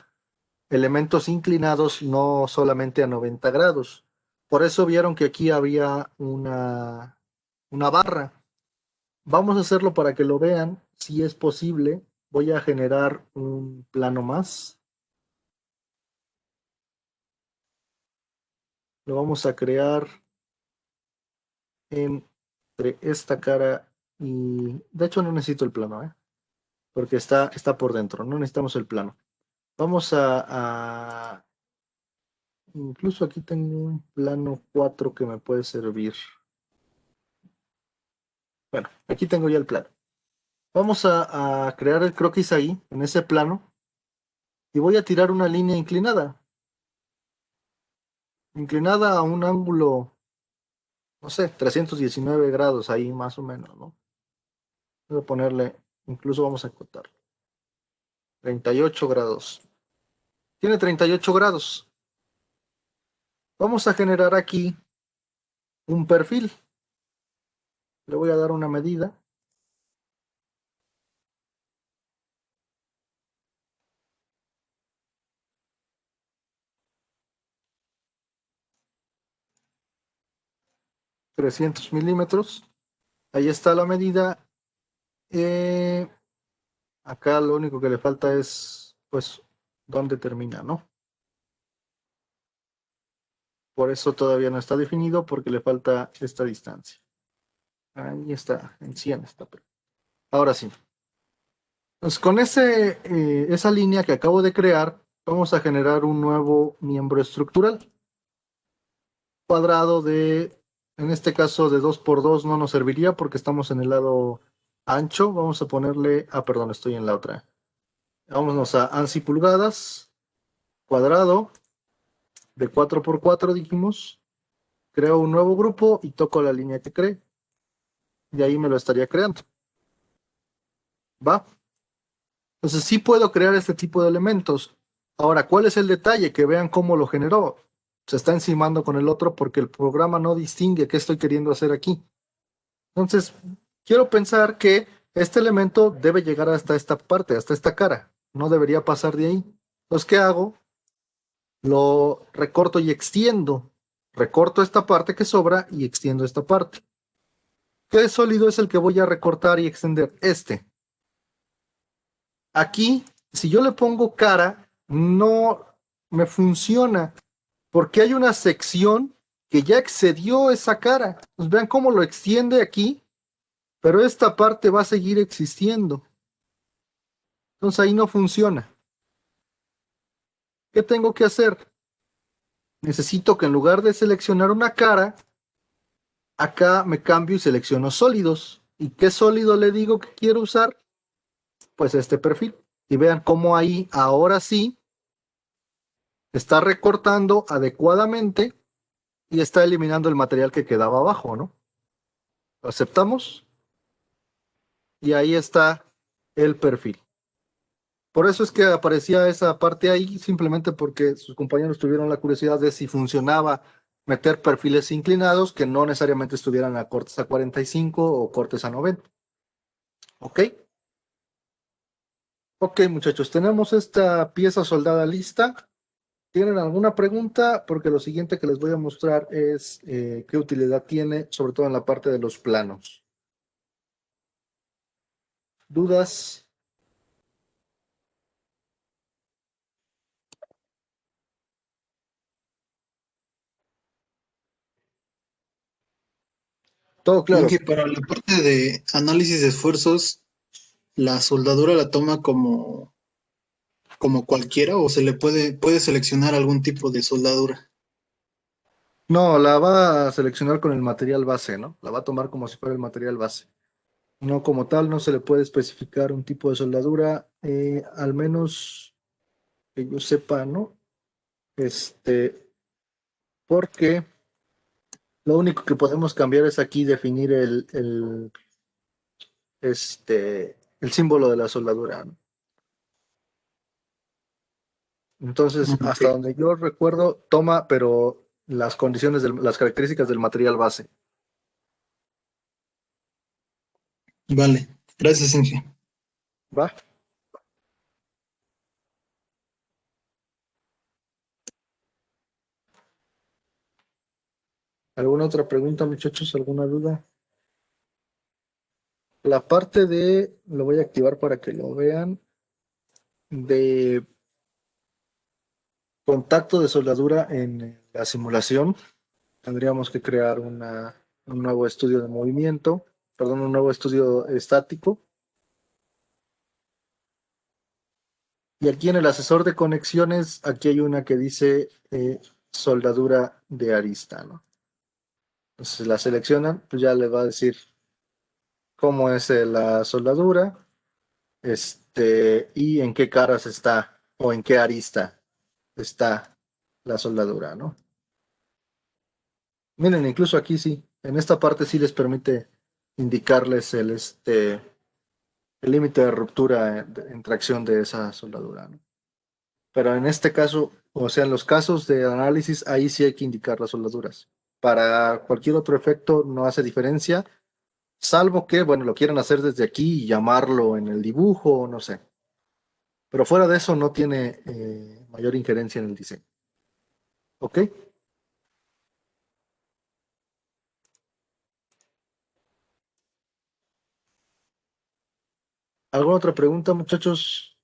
elementos inclinados no solamente a 90 grados. Por eso vieron que aquí había una barra. Vamos a hacerlo para que lo vean, si es posible. Voy a generar un plano más. Lo vamos a crear entre esta cara y... De hecho, no necesito el plano, ¿eh? Porque está por dentro, no necesitamos el plano. Vamos incluso aquí tengo un plano 4 que me puede servir. Bueno, aquí tengo ya el plano. Vamos a crear el croquis ahí, en ese plano, y voy a tirar una línea inclinada a un ángulo, no sé, 319 grados ahí más o menos, ¿no? Voy a ponerle, incluso vamos a acotar, 38 grados. Tiene 38 grados. Vamos a generar aquí un perfil. Le voy a dar una medida. 300 milímetros. Ahí está la medida. Eh, Acá lo único que le falta es, pues, dónde termina, ¿no? Por eso todavía no está definido, porque le falta esta distancia. Ahí está, en 100 está. Ahora sí. Pues con esa línea que acabo de crear, vamos a generar un nuevo miembro estructural. Cuadrado en este caso de 2 por 2 no nos serviría porque estamos en el lado ancho. Vamos a ponerle, perdón, estoy en la otra. Vámonos a ANSI pulgadas, cuadrado, de 4x4, dijimos. Creo un nuevo grupo y toco la línea que cree. Y ahí me lo estaría creando. ¿Va? Entonces sí puedo crear este tipo de elementos. Ahora, ¿cuál es el detalle? Que vean cómo lo generó. Se está encimando con el otro porque el programa no distingue qué estoy queriendo hacer aquí. Entonces, quiero pensar que este elemento debe llegar hasta esta parte, hasta esta cara. No debería pasar de ahí. Entonces, ¿qué hago? Lo recorto y extiendo. Recorto esta parte que sobra y extiendo esta parte. ¿Qué sólido es el que voy a recortar y extender? Este. Aquí, si yo le pongo cara, no me funciona porque hay una sección que ya excedió esa cara. Pues vean cómo lo extiende aquí, pero esta parte va a seguir existiendo. Entonces ahí no funciona. ¿Qué tengo que hacer? Necesito que en lugar de seleccionar una cara, acá me cambio y selecciono sólidos. ¿Y qué sólido le digo que quiero usar? Pues este perfil. Y vean cómo ahí ahora sí está recortando adecuadamente y está eliminando el material que quedaba abajo, ¿no? Lo aceptamos y ahí está el perfil. Por eso es que aparecía esa parte ahí, simplemente porque sus compañeros tuvieron la curiosidad de si funcionaba meter perfiles inclinados que no necesariamente estuvieran a cortes a 45 o cortes a 90. ¿Ok? Ok, muchachos, tenemos esta pieza soldada lista. ¿Tienen alguna pregunta? Porque lo siguiente que les voy a mostrar es qué utilidad tiene, sobre todo en la parte de los planos. ¿Dudas? Todo claro. Inge, para la parte de análisis de esfuerzos, ¿la soldadura la toma como cualquiera o se le puede seleccionar algún tipo de soldadura? No, la va a seleccionar con el material base, ¿no? La va a tomar como si fuera el material base. No, como tal, no se le puede especificar un tipo de soldadura, al menos que yo sepa, ¿no? Porque lo único que podemos cambiar es aquí definir el símbolo de la soldadura, ¿no? Entonces, Ok, hasta donde yo recuerdo, toma, pero las condiciones, las características del material base. vale. Gracias, Inge. ¿Va? ¿Alguna otra pregunta, muchachos? ¿Alguna duda? La parte de, lo voy a activar para que lo vean, de contacto de soldadura en la simulación. Tendríamos que crear un nuevo estudio de movimiento, perdón, un nuevo estudio estático. Y aquí en el asesor de conexiones, aquí hay una que dice soldadura de arista, ¿no? Entonces la seleccionan, pues ya le va a decir cómo es la soldadura, y en qué caras está o en qué arista está la soldadura, ¿no? Miren, incluso aquí sí, en esta parte sí les permite indicarles el límite de ruptura en tracción de esa soldadura, ¿no? Pero en este caso, o sea, en los casos de análisis, ahí sí hay que indicar las soldaduras. Para cualquier otro efecto no hace diferencia, salvo que, bueno, lo quieran hacer desde aquí y llamarlo en el dibujo, no sé. Pero fuera de eso no tiene mayor injerencia en el diseño. ¿Ok? ¿Alguna otra pregunta, muchachos?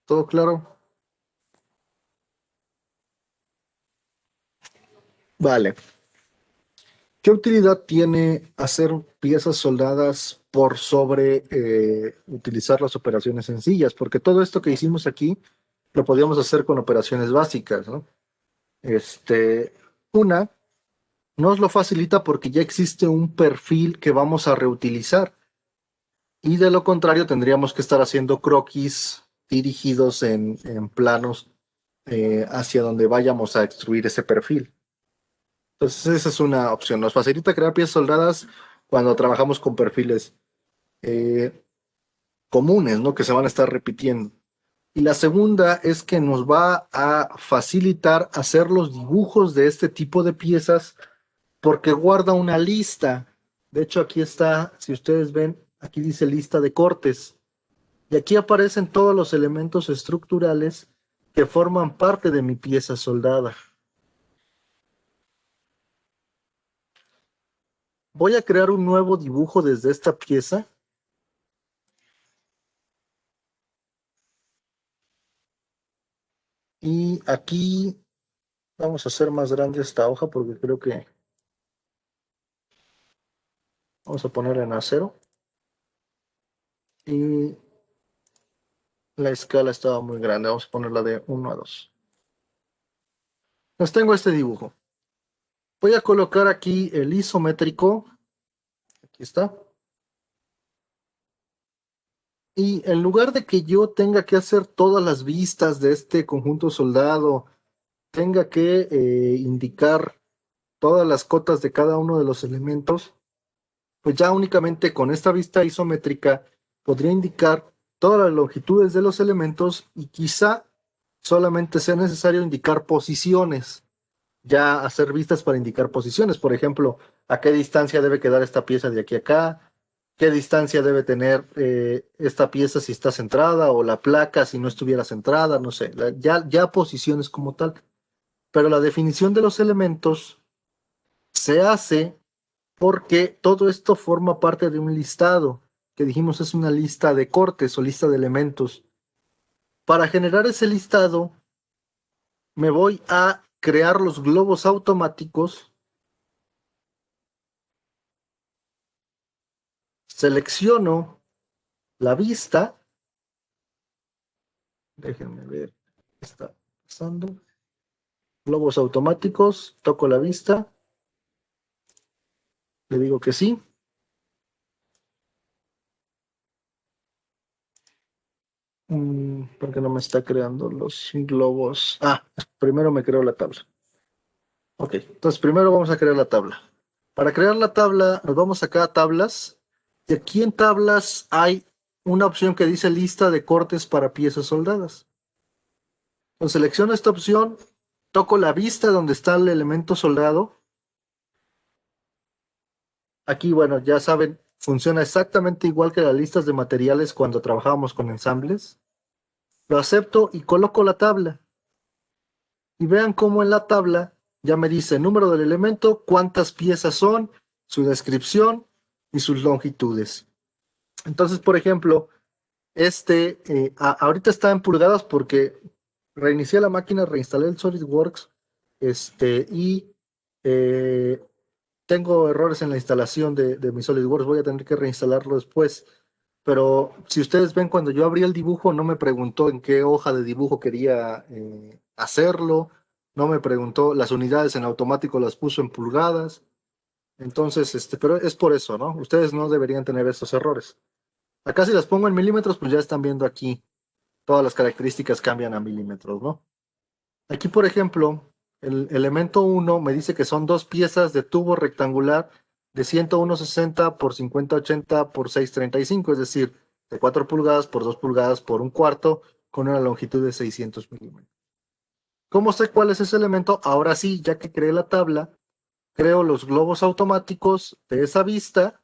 ¿Todo claro? Vale. ¿Qué utilidad tiene hacer piezas soldadas por sobre utilizar las operaciones sencillas? Porque todo esto que hicimos aquí lo podíamos hacer con operaciones básicas, ¿no? Este, una, nos lo facilita porque ya existe un perfil que vamos a reutilizar. Y de lo contrario, tendríamos que estar haciendo croquis dirigidos en planos hacia donde vayamos a extruir ese perfil. Entonces esa es una opción. Nos facilita crear piezas soldadas cuando trabajamos con perfiles eh, comunes, ¿no? Que se van a estar repitiendo. Y la segunda es que nos va a facilitar hacer los dibujos de este tipo de piezas porque guarda una lista. De hecho, aquí está, si ustedes ven, aquí dice lista de cortes. Y aquí aparecen todos los elementos estructurales que forman parte de mi pieza soldada. Voy a crear un nuevo dibujo desde esta pieza. Y aquí vamos a hacer más grande esta hoja porque creo que vamos a ponerla en acero. Y la escala estaba muy grande. Vamos a ponerla de 1 a 2. Pues tengo este dibujo. Voy a colocar aquí el isométrico. Aquí está. Y en lugar de que yo tenga que hacer todas las vistas de este conjunto soldado, tenga que indicar todas las cotas de cada uno de los elementos, pues ya únicamente con esta vista isométrica podría indicar todas las longitudes de los elementos y quizá solamente sea necesario indicar posiciones, ya hacer vistas para indicar posiciones, por ejemplo, a qué distancia debe quedar esta pieza de aquí a acá, qué distancia debe tener esta pieza si está centrada o la placa si no estuviera centrada, no sé, ya posiciones como tal. Pero la definición de los elementos se hace porque todo esto forma parte de un listado, que dijimos es una lista de cortes o lista de elementos. Para generar ese listado, me voy a crear los globos automáticos, selecciono la vista, déjenme ver qué está pasando, globos automáticos, toco la vista, le digo que sí, porque no me está creando los globos. Primero me creo la tabla. Ok, entonces primero vamos a crear la tabla. Para crear la tabla, nos vamos acá a tablas. Y aquí en tablas hay una opción que dice lista de cortes para piezas soldadas. Entonces selecciono esta opción, toco la vista donde está el elemento soldado. Aquí, bueno, ya saben, funciona exactamente igual que las listas de materiales cuando trabajábamos con ensambles. Lo acepto y coloco la tabla. Y vean cómo en la tabla ya me dice número del elemento, cuántas piezas son, su descripción y sus longitudes. Entonces, por ejemplo, ahorita está en pulgadas porque reinicié la máquina, reinstalé el SolidWorks, y eh, tengo errores en la instalación de mi SolidWorks, voy a tener que reinstalarlo después. Pero si ustedes ven, cuando yo abrí el dibujo, no me preguntó en qué hoja de dibujo quería hacerlo, no me preguntó, las unidades en automático las puso en pulgadas. Entonces, pero es por eso, ¿no? Ustedes no deberían tener estos errores. Acá si las pongo en milímetros, pues ya están viendo aquí, todas las características cambian a milímetros, ¿no? Aquí, por ejemplo, el elemento 1 me dice que son dos piezas de tubo rectangular de 101,60 por 50,80 por 6,35, es decir, de 4 pulgadas por 2 pulgadas por un cuarto, con una longitud de 600 milímetros. ¿Cómo sé cuál es ese elemento? Ahora sí, ya que creé la tabla, creo los globos automáticos de esa vista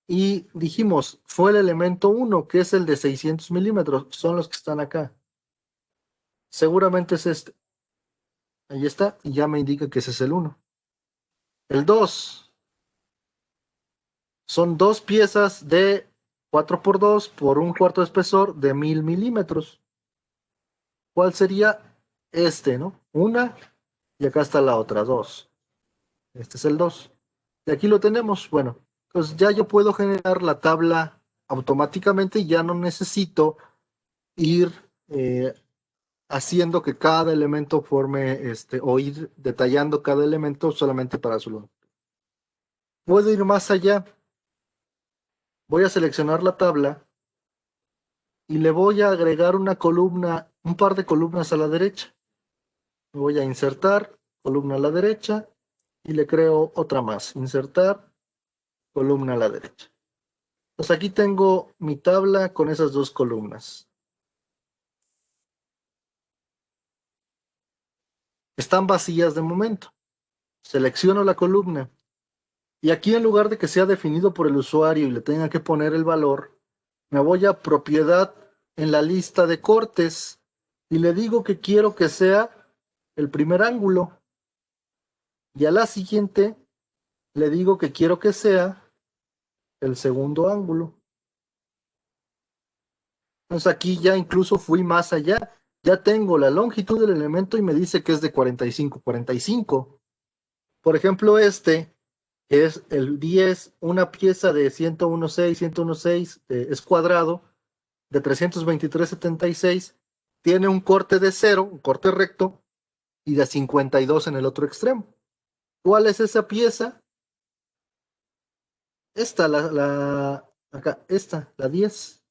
y dijimos, fue el elemento 1, que es el de 600 milímetros, son los que están acá. Seguramente es este. Ahí está, y ya me indica que ese es el 1. El 2 son dos piezas de 4 por 2 por un cuarto de espesor de 1000 milímetros. ¿Cuál sería este, no? Una, y acá está la otra, 2. Este es el 2. Y aquí lo tenemos. Bueno, pues ya yo puedo generar la tabla automáticamente y ya no necesito ir haciendo que cada elemento forme, o ir detallando cada elemento solamente para su longitud. Puedo ir más allá. voy a seleccionar la tabla y le voy a agregar una columna, un par de columnas a la derecha. Me voy a insertar, columna a la derecha, y le creo otra más. Insertar, columna a la derecha. Entonces aquí tengo mi tabla con esas dos columnas. Están vacías de momento. Selecciono la columna. Y aquí, en lugar de que sea definido por el usuario y le tenga que poner el valor, me voy a propiedad en la lista de cortes y le digo que quiero que sea el primer ángulo. Y a la siguiente le digo que quiero que sea el segundo ángulo. Entonces aquí ya incluso fui más allá. Ya tengo la longitud del elemento y me dice que es de 45. 45. Por ejemplo, este, que es el 10, una pieza de 101.6, 101.6, es cuadrado, de 323.76, tiene un corte de 0, un corte recto, y de 52 en el otro extremo. ¿Cuál es esa pieza? Esta, acá, esta, la 10.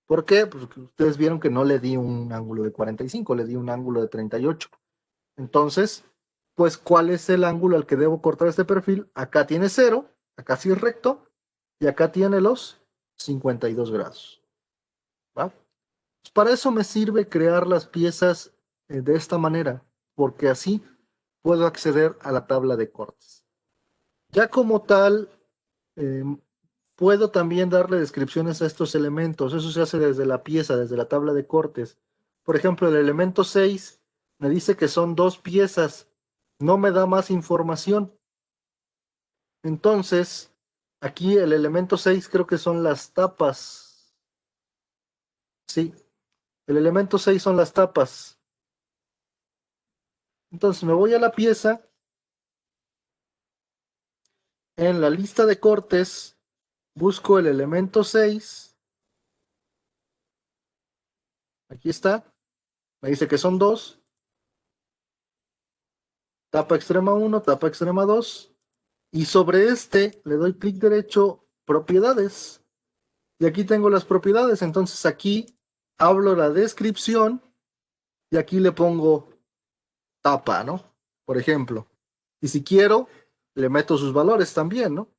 ¿Por qué? Pues ustedes vieron que no le di un ángulo de 45, le di un ángulo de 38. Entonces, pues, ¿cuál es el ángulo al que debo cortar este perfil? Acá tiene 0, acá sí es recto, y acá tiene los 52 grados. ¿Va? Pues para eso me sirve crear las piezas de esta manera, porque así puedo acceder a la tabla de cortes. Ya como tal, eh, puedo también darle descripciones a estos elementos. Eso se hace desde la pieza, desde la tabla de cortes. Por ejemplo, el elemento 6 me dice que son dos piezas. No me da más información. Entonces, aquí el elemento 6 creo que son las tapas. Sí, el elemento 6 son las tapas. Entonces me voy a la pieza. En la lista de cortes, busco el elemento 6. Aquí está. Me dice que son dos. Tapa extrema 1, tapa extrema 2. Y sobre este le doy clic derecho, propiedades. Y aquí tengo las propiedades. Entonces aquí hablo la descripción y aquí le pongo tapa, ¿no? Por ejemplo. Y si quiero, le meto sus valores también, ¿no?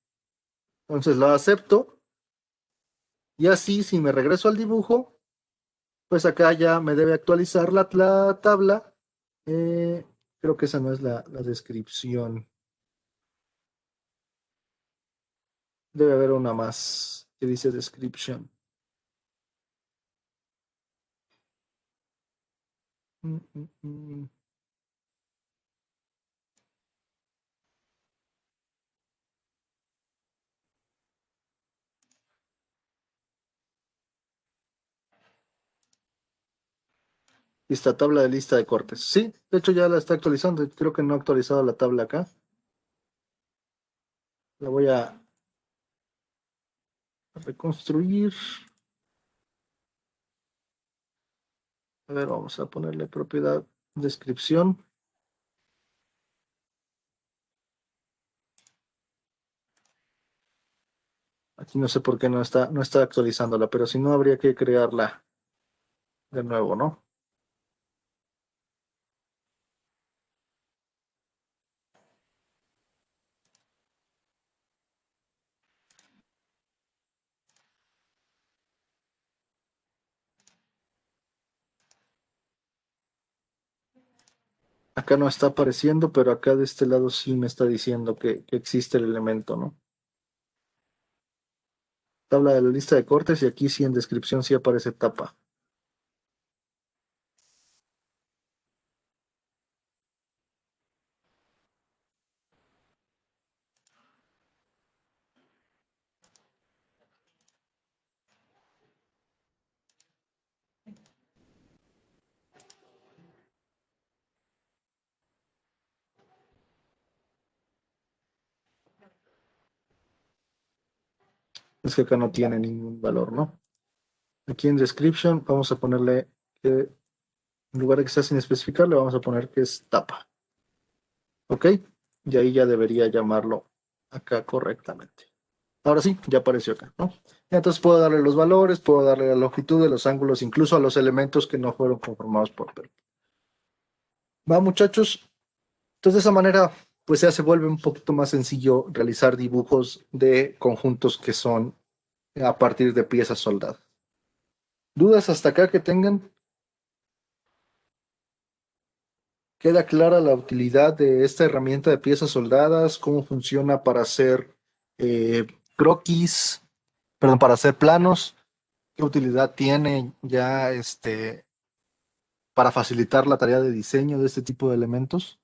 Entonces lo acepto. Y así, si me regreso al dibujo, pues acá ya me debe actualizar la tabla. Eh, Creo que esa no es la descripción. Debe haber una más que dice description. Mm, mm, mm. Esta tabla de lista de cortes. Sí, de hecho ya la está actualizando. Creo que no ha actualizado la tabla acá. La voy a reconstruir. A ver, vamos a ponerle propiedad, descripción. Aquí no sé por qué no está actualizándola, pero si no habría que crearla de nuevo, ¿no? Acá no está apareciendo, pero acá de este lado sí me está diciendo que existe el elemento, ¿no? Tabla de la lista de cortes y aquí sí en descripción sí aparece tapa. Es que acá no tiene ningún valor, ¿no? Aquí en description vamos a ponerle que en lugar de que sea sin especificar, le vamos a poner que es tapa. ¿Ok? Y ahí ya debería llamarlo acá correctamente. Ahora sí, ya apareció acá, ¿no? Entonces puedo darle los valores, puedo darle la longitud de los ángulos, incluso a los elementos que no fueron conformados por perfil. Va, muchachos. Entonces de esa manera, pues ya se vuelve un poquito más sencillo realizar dibujos de conjuntos que son a partir de piezas soldadas. ¿Dudas hasta acá que tengan? ¿Queda clara la utilidad de esta herramienta de piezas soldadas? ¿Cómo funciona para hacer eh, croquis? Perdón, para hacer planos. ¿Qué utilidad tiene ya para facilitar la tarea de diseño de este tipo de elementos?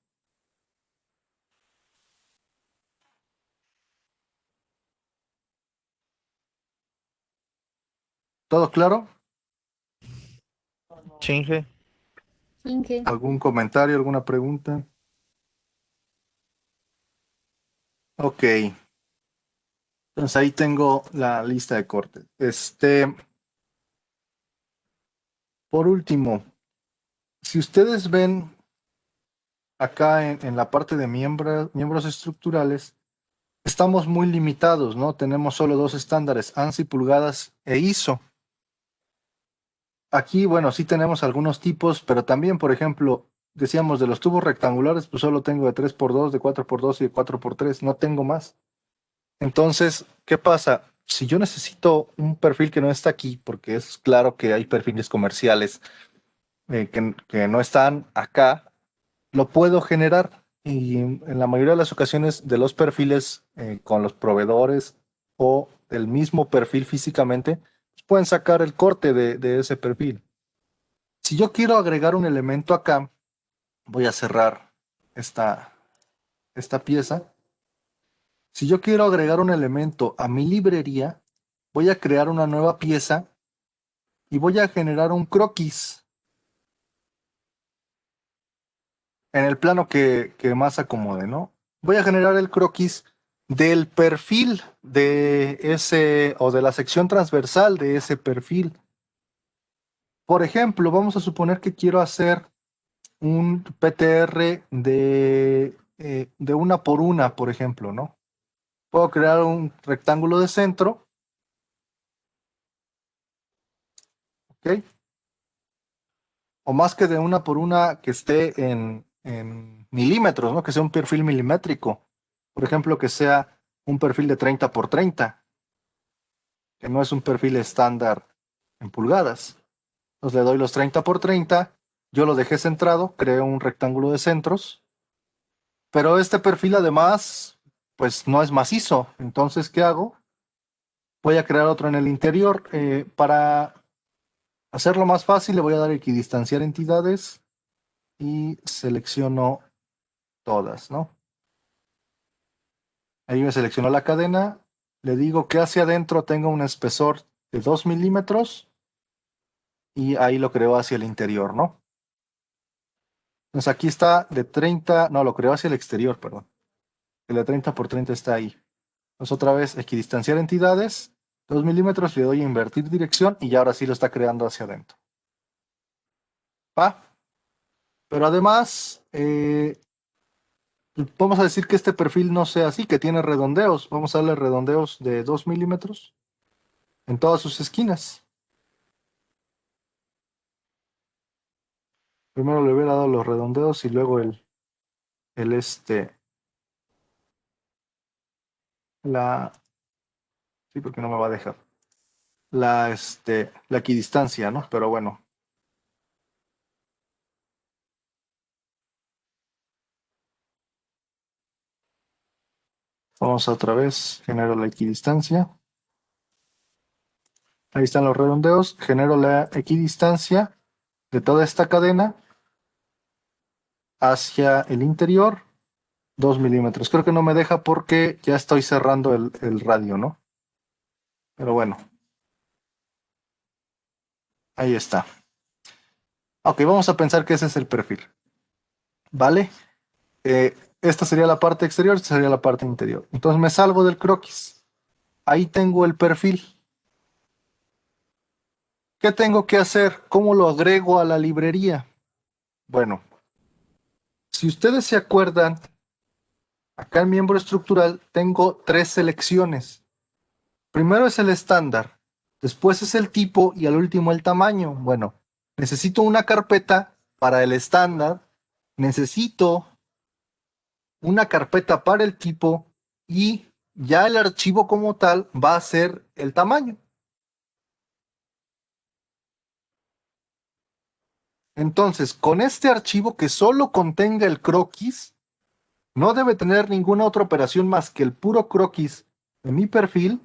¿Todo claro? Chinge. Inge. ¿Algún comentario, alguna pregunta? Ok, entonces ahí tengo la lista de cortes. Por último, si ustedes ven acá en la parte de miembros estructurales, estamos muy limitados, ¿no? Tenemos solo dos estándares, ANSI, pulgadas e ISO. Aquí, bueno, sí tenemos algunos tipos, pero también, por ejemplo, decíamos de los tubos rectangulares, pues solo tengo de 3x2, de 4x2 y de 4x3, no tengo más. Entonces, ¿qué pasa? Si yo necesito un perfil que no está aquí, porque es claro que hay perfiles comerciales que no están acá, lo puedo generar y en la mayoría de las ocasiones de los perfiles con los proveedores o el mismo perfil físicamente, pues pueden sacar el corte de ese perfil. Si yo quiero agregar un elemento acá, voy a cerrar esta, esta pieza. Si yo quiero agregar un elemento a mi librería, voy a crear una nueva pieza y voy a generar un croquis en el plano que más acomode, ¿no? Voy a generar el croquis del perfil de ese o de la sección transversal de ese perfil. Por ejemplo, vamos a suponer que quiero hacer un PTR de una por una, por ejemplo, ¿no? Puedo crear un rectángulo de centro, ¿ok? O más que de una por una que esté en milímetros, ¿no? Que sea un perfil milimétrico. Por ejemplo, que sea un perfil de 30 por 30, que no es un perfil estándar en pulgadas. Entonces le doy los 30 por 30, yo lo dejé centrado, creo un rectángulo de centros, pero este perfil además, pues no es macizo. Entonces, ¿qué hago? Voy a crear otro en el interior. Para hacerlo más fácil, le voy a dar equidistanciar entidades y selecciono todas, ¿no? Ahí me seleccionó la cadena, le digo que hacia adentro tenga un espesor de 2 milímetros y ahí lo creo hacia el interior, ¿no? Entonces aquí está de 30, no, lo creo hacia el exterior, perdón. El de 30 por 30 está ahí. Entonces otra vez equidistanciar entidades, 2 milímetros, le doy a invertir dirección y ya ahora sí lo está creando hacia adentro. ¿Va? Pero además, vamos a decir que este perfil no sea así, que tiene redondeos. Vamos a darle redondeos de 2 milímetros en todas sus esquinas. Primero le hubiera dado los redondeos y luego el la, sí, porque no me va a dejar. La equidistancia, ¿no? Pero bueno, vamos a otra vez, genero la equidistancia. Ahí están los redondeos, genero la equidistancia de toda esta cadena hacia el interior, 2 milímetros. Creo que no me deja porque ya estoy cerrando el radio, ¿no? Pero bueno, ahí está. Ok, vamos a pensar que ese es el perfil. ¿Vale? Esta sería la parte exterior, esta sería la parte interior. Entonces me salgo del croquis. Ahí tengo el perfil. ¿Qué tengo que hacer? ¿Cómo lo agrego a la librería? Bueno, si ustedes se acuerdan, acá en miembro estructural tengo tres selecciones. Primero es el estándar, después es el tipo y al último el tamaño. Bueno, necesito una carpeta para el estándar, necesito una carpeta para el tipo y ya el archivo como tal va a ser el tamaño. Entonces, con este archivo que solo contenga el croquis, no debe tener ninguna otra operación más que el puro croquis de mi perfil.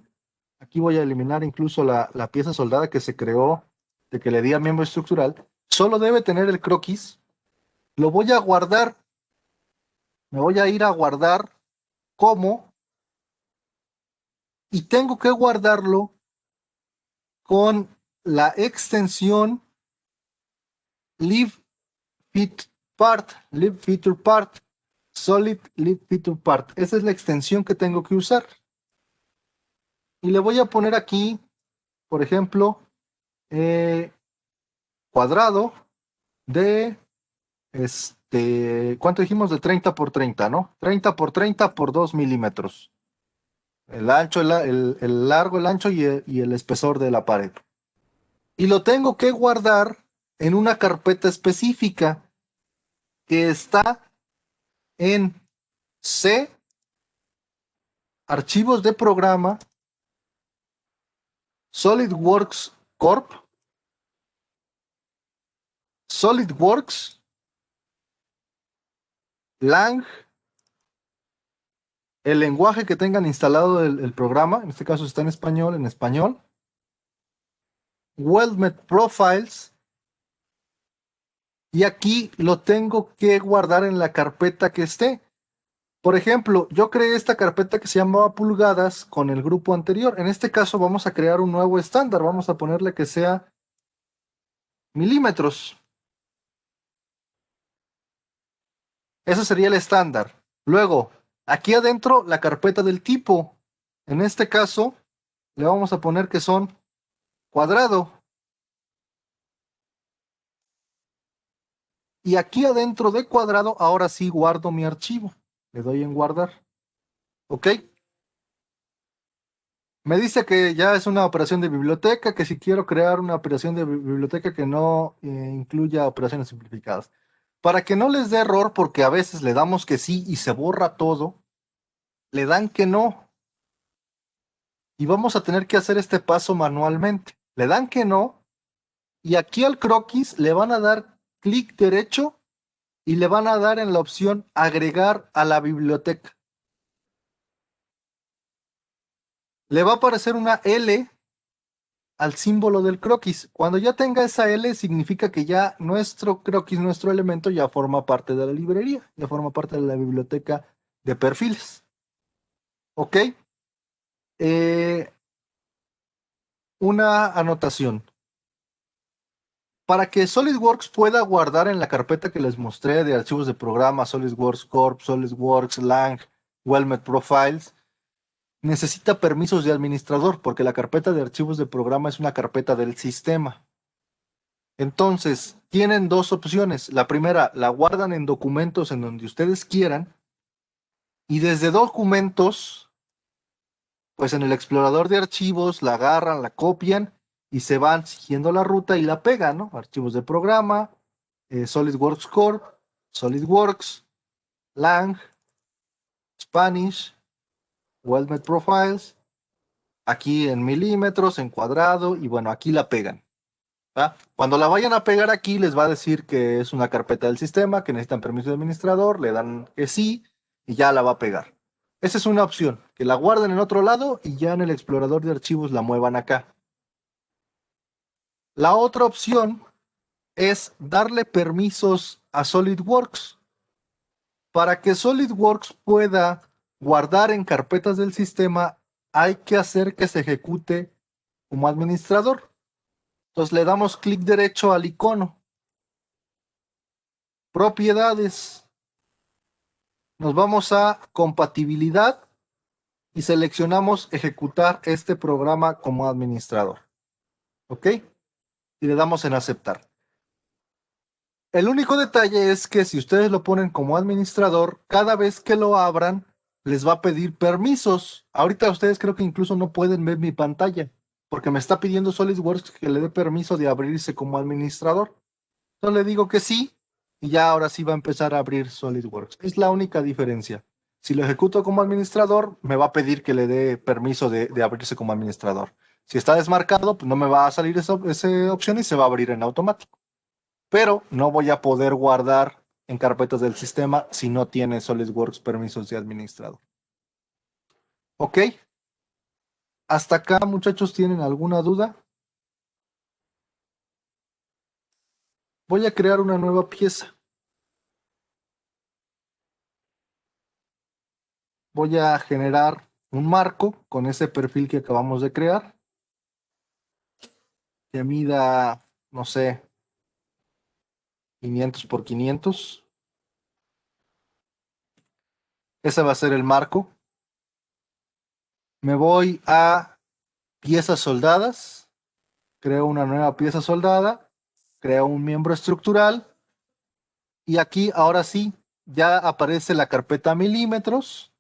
Aquí voy a eliminar incluso la pieza soldada que se creó de que le di al miembro estructural. Solo debe tener el croquis. Lo voy a guardar. Me voy a ir a guardar como y tengo que guardarlo con la extensión live feature part, solid live feature part. Esa es la extensión que tengo que usar. Y le voy a poner aquí, por ejemplo, cuadrado de ¿cuánto dijimos? De 30 por 30, ¿no? 30 por 30 por 2 milímetros. El ancho, el largo, el ancho y el espesor de la pared. Y lo tengo que guardar en una carpeta específica que está en C, archivos de programa, SolidWorks Corp, SolidWorks, Lang, el lenguaje que tengan instalado el programa, en este caso está en español, Weldmet Profiles, y aquí lo tengo que guardar en la carpeta que esté. Por ejemplo, yo creé esta carpeta que se llamaba pulgadas con el grupo anterior. En este caso vamos a crear un nuevo estándar. Vamos a ponerle que sea milímetros. Ese sería el estándar. Luego, aquí adentro la carpeta del tipo. En este caso, le vamos a poner que son cuadrado. Y aquí adentro de cuadrado, ahora sí guardo mi archivo. Le doy en guardar. ¿Ok? Me dice que ya es una operación de biblioteca, que si quiero crear una operación de biblioteca que no incluya operaciones simplificadas. Para que no les dé error, porque a veces le damos que sí y se borra todo, le dan que no. Y vamos a tener que hacer este paso manualmente. Le dan que no y aquí al croquis le van a dar clic derecho y le van a dar en la opción agregar a la biblioteca. Le va a aparecer una L al símbolo del croquis. Cuando ya tenga esa L, significa que ya nuestro croquis, nuestro elemento, ya forma parte de la librería, ya forma parte de la biblioteca de perfiles. ¿Ok? Una anotación. Para que SolidWorks pueda guardar en la carpeta que les mostré de archivos de programa, SolidWorks Corp, SolidWorks Lang, Weldmet Profiles, necesita permisos de administrador porque la carpeta de archivos de programa es una carpeta del sistema. Entonces, tienen dos opciones. La primera, la guardan en documentos en donde ustedes quieran y desde documentos, pues en el explorador de archivos, la agarran, la copian y se van siguiendo la ruta y la pegan, ¿no? Archivos de programa, SolidWorks Corp, SolidWorks, Lang, Spanish, Weldmet Profiles, aquí en milímetros, en cuadrado y bueno, aquí la pegan. ¿Va? Cuando la vayan a pegar aquí, les va a decir que es una carpeta del sistema, que necesitan permiso de administrador, le dan que sí y ya la va a pegar. Esa es una opción, que la guarden en otro lado y ya en el explorador de archivos la muevan acá. La otra opción es darle permisos a SolidWorks. Para que SolidWorks pueda guardar en carpetas del sistema, hay que hacer que se ejecute como administrador. Entonces le damos clic derecho al icono. Propiedades. Nos vamos a compatibilidad y seleccionamos ejecutar este programa como administrador. ¿Ok? Y le damos en aceptar. El único detalle es que si ustedes lo ponen como administrador, cada vez que lo abran, les va a pedir permisos. Ahorita ustedes creo que incluso no pueden ver mi pantalla, porque me está pidiendo SolidWorks que le dé permiso de abrirse como administrador. Entonces le digo que sí, y ya ahora sí va a empezar a abrir SolidWorks. Es la única diferencia. Si lo ejecuto como administrador, me va a pedir que le dé permiso de abrirse como administrador. Si está desmarcado, pues no me va a salir esa opción y se va a abrir en automático. Pero no voy a poder guardar en carpetas del sistema si no tiene SolidWorks permisos de administrador. ¿Ok? Hasta acá, muchachos, ¿tienen alguna duda? Voy a crear una nueva pieza. Voy a generar un marco con ese perfil que acabamos de crear, que mida, no sé, 500 por 500. Ese va a ser el marco. Me voy a piezas soldadas, creo una nueva pieza soldada, creo un miembro estructural y aquí ahora sí ya aparece la carpeta milímetros,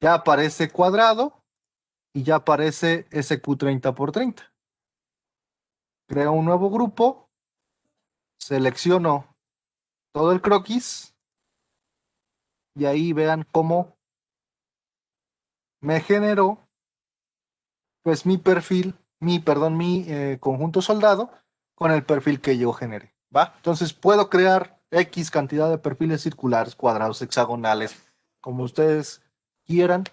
ya aparece cuadrado y ya aparece SQ30 por 30. Creo un nuevo grupo, selecciono todo el croquis y ahí vean cómo me generó pues mi perfil, mi conjunto soldado con el perfil que yo generé, ¿va? Entonces puedo crear X cantidad de perfiles circulares, cuadrados, hexagonales, como ustedes quieran,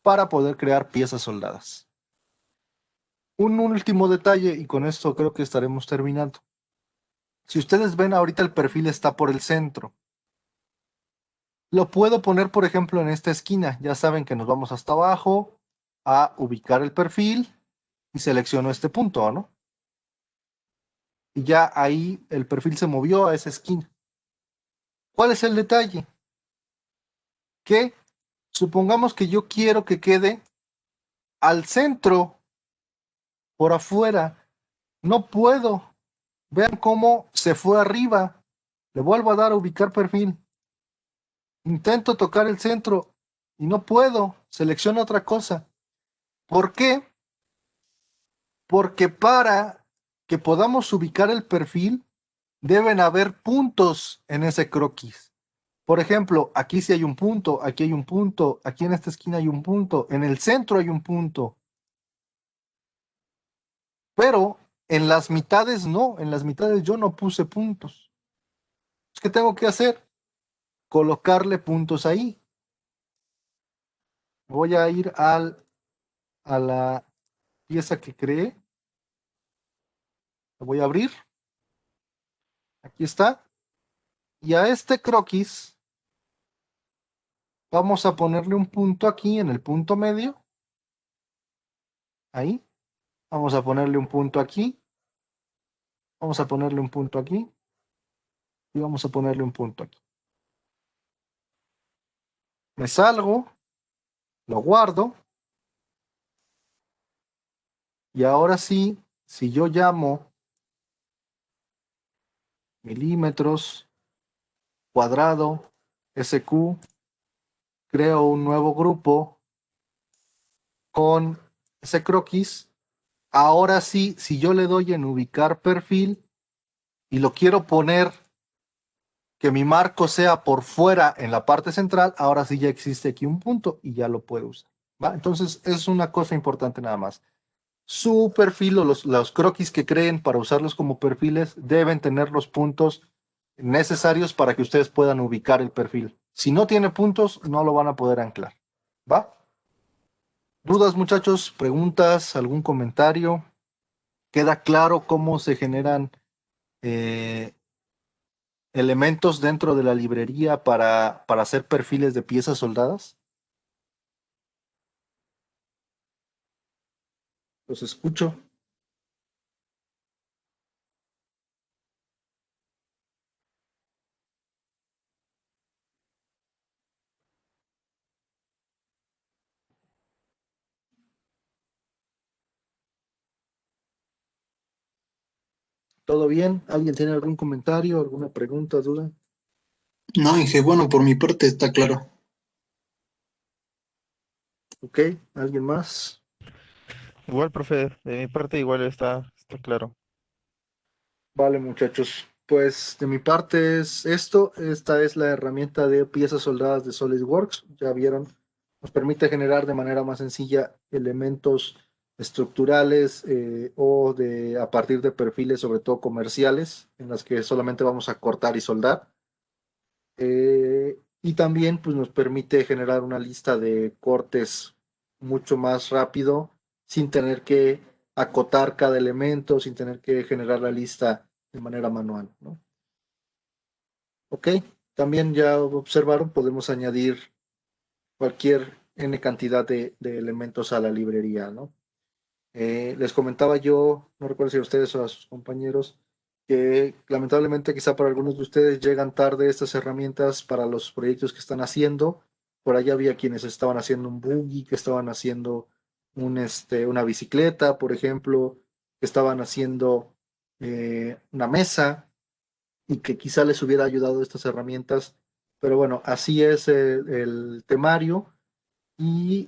para poder crear piezas soldadas. Un último detalle, y con esto creo que estaremos terminando. Si ustedes ven ahorita el perfil está por el centro. Lo puedo poner, por ejemplo, en esta esquina. Ya saben que nos vamos hasta abajo a ubicar el perfil y selecciono este punto, ¿no? Y ya ahí el perfil se movió a esa esquina. ¿Cuál es el detalle? Que supongamos que yo quiero que quede al centro, por afuera. No puedo. Vean cómo se fue arriba. Le vuelvo a dar a ubicar perfil. Intento tocar el centro y no puedo. Selecciono otra cosa. ¿Por qué? Porque para que podamos ubicar el perfil, deben haber puntos en ese croquis. Por ejemplo, aquí sí hay un punto, aquí hay un punto, aquí en esta esquina hay un punto, en el centro hay un punto, pero en las mitades no, en las mitades yo no puse puntos. ¿Qué tengo que hacer? Colocarle puntos ahí. Voy a ir a la pieza que creé, la voy a abrir, aquí está, y a este croquis vamos a ponerle un punto aquí en el punto medio, ahí, vamos a ponerle un punto aquí, vamos a ponerle un punto aquí, y vamos a ponerle un punto aquí. Me salgo, lo guardo, y ahora sí, si yo llamo milímetros, cuadrado, SQ, creo un nuevo grupo con ese croquis, ahora sí, si yo le doy en ubicar perfil y lo quiero poner que mi marco sea por fuera en la parte central, ahora sí ya existe aquí un punto y ya lo puedo usar, ¿va? Entonces es una cosa importante nada más. Su perfil o los croquis que creen para usarlos como perfiles deben tener los puntos necesarios para que ustedes puedan ubicar el perfil. Si no tiene puntos, no lo van a poder anclar, ¿va? ¿Dudas, muchachos? ¿Preguntas? ¿Algún comentario? ¿Queda claro cómo se generan eh, elementos dentro de la librería para hacer perfiles de piezas soldadas? Los escucho. ¿Todo bien? ¿Alguien tiene algún comentario, alguna pregunta, duda? No, Inge, bueno, por mi parte está claro. ¿Ok? ¿Alguien más? Igual, profe, de mi parte igual está claro. Vale, muchachos. Pues de mi parte es esto. Esta es la herramienta de piezas soldadas de SolidWorks. Ya vieron, nos permite generar de manera más sencilla elementos estructurales o de a partir de perfiles, sobre todo comerciales, en las que solamente vamos a cortar y soldar. Y también pues, nos permite generar una lista de cortes mucho más rápido, sin tener que acotar cada elemento, sin tener que generar la lista de manera manual, ¿no? Ok, también ya observaron, podemos añadir cualquier n cantidad de elementos a la librería, ¿no? Les comentaba yo, no recuerdo si a ustedes o a sus compañeros, que lamentablemente quizá para algunos de ustedes llegan tarde estas herramientas para los proyectos que están haciendo. Por allá había quienes estaban haciendo un buggy, que estaban haciendo una bicicleta, por ejemplo, que estaban haciendo una mesa y que quizá les hubiera ayudado estas herramientas. Pero bueno, así es el temario y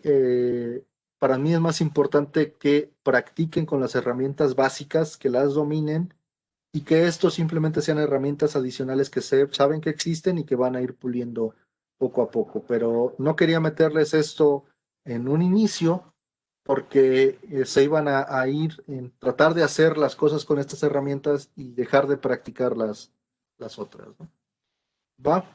para mí es más importante que practiquen con las herramientas básicas, que las dominen y que esto simplemente sean herramientas adicionales que saben que existen y que van a ir puliendo poco a poco. Pero no quería meterles esto en un inicio porque se iban a ir en tratar de hacer las cosas con estas herramientas y dejar de practicar las otras, ¿no? ¿Va?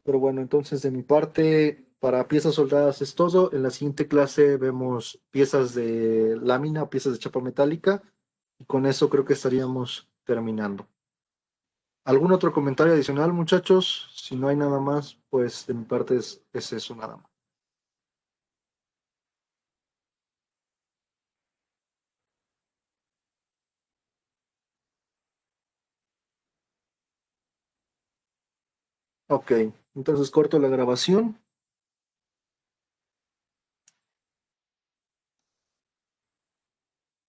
Pero bueno, entonces de mi parte, para piezas soldadas es todo. En la siguiente clase vemos piezas de lámina, piezas de chapa metálica, y con eso creo que estaríamos terminando. ¿Algún otro comentario adicional, muchachos? Si no hay nada más, pues de mi parte es eso nada más. Ok, entonces corto la grabación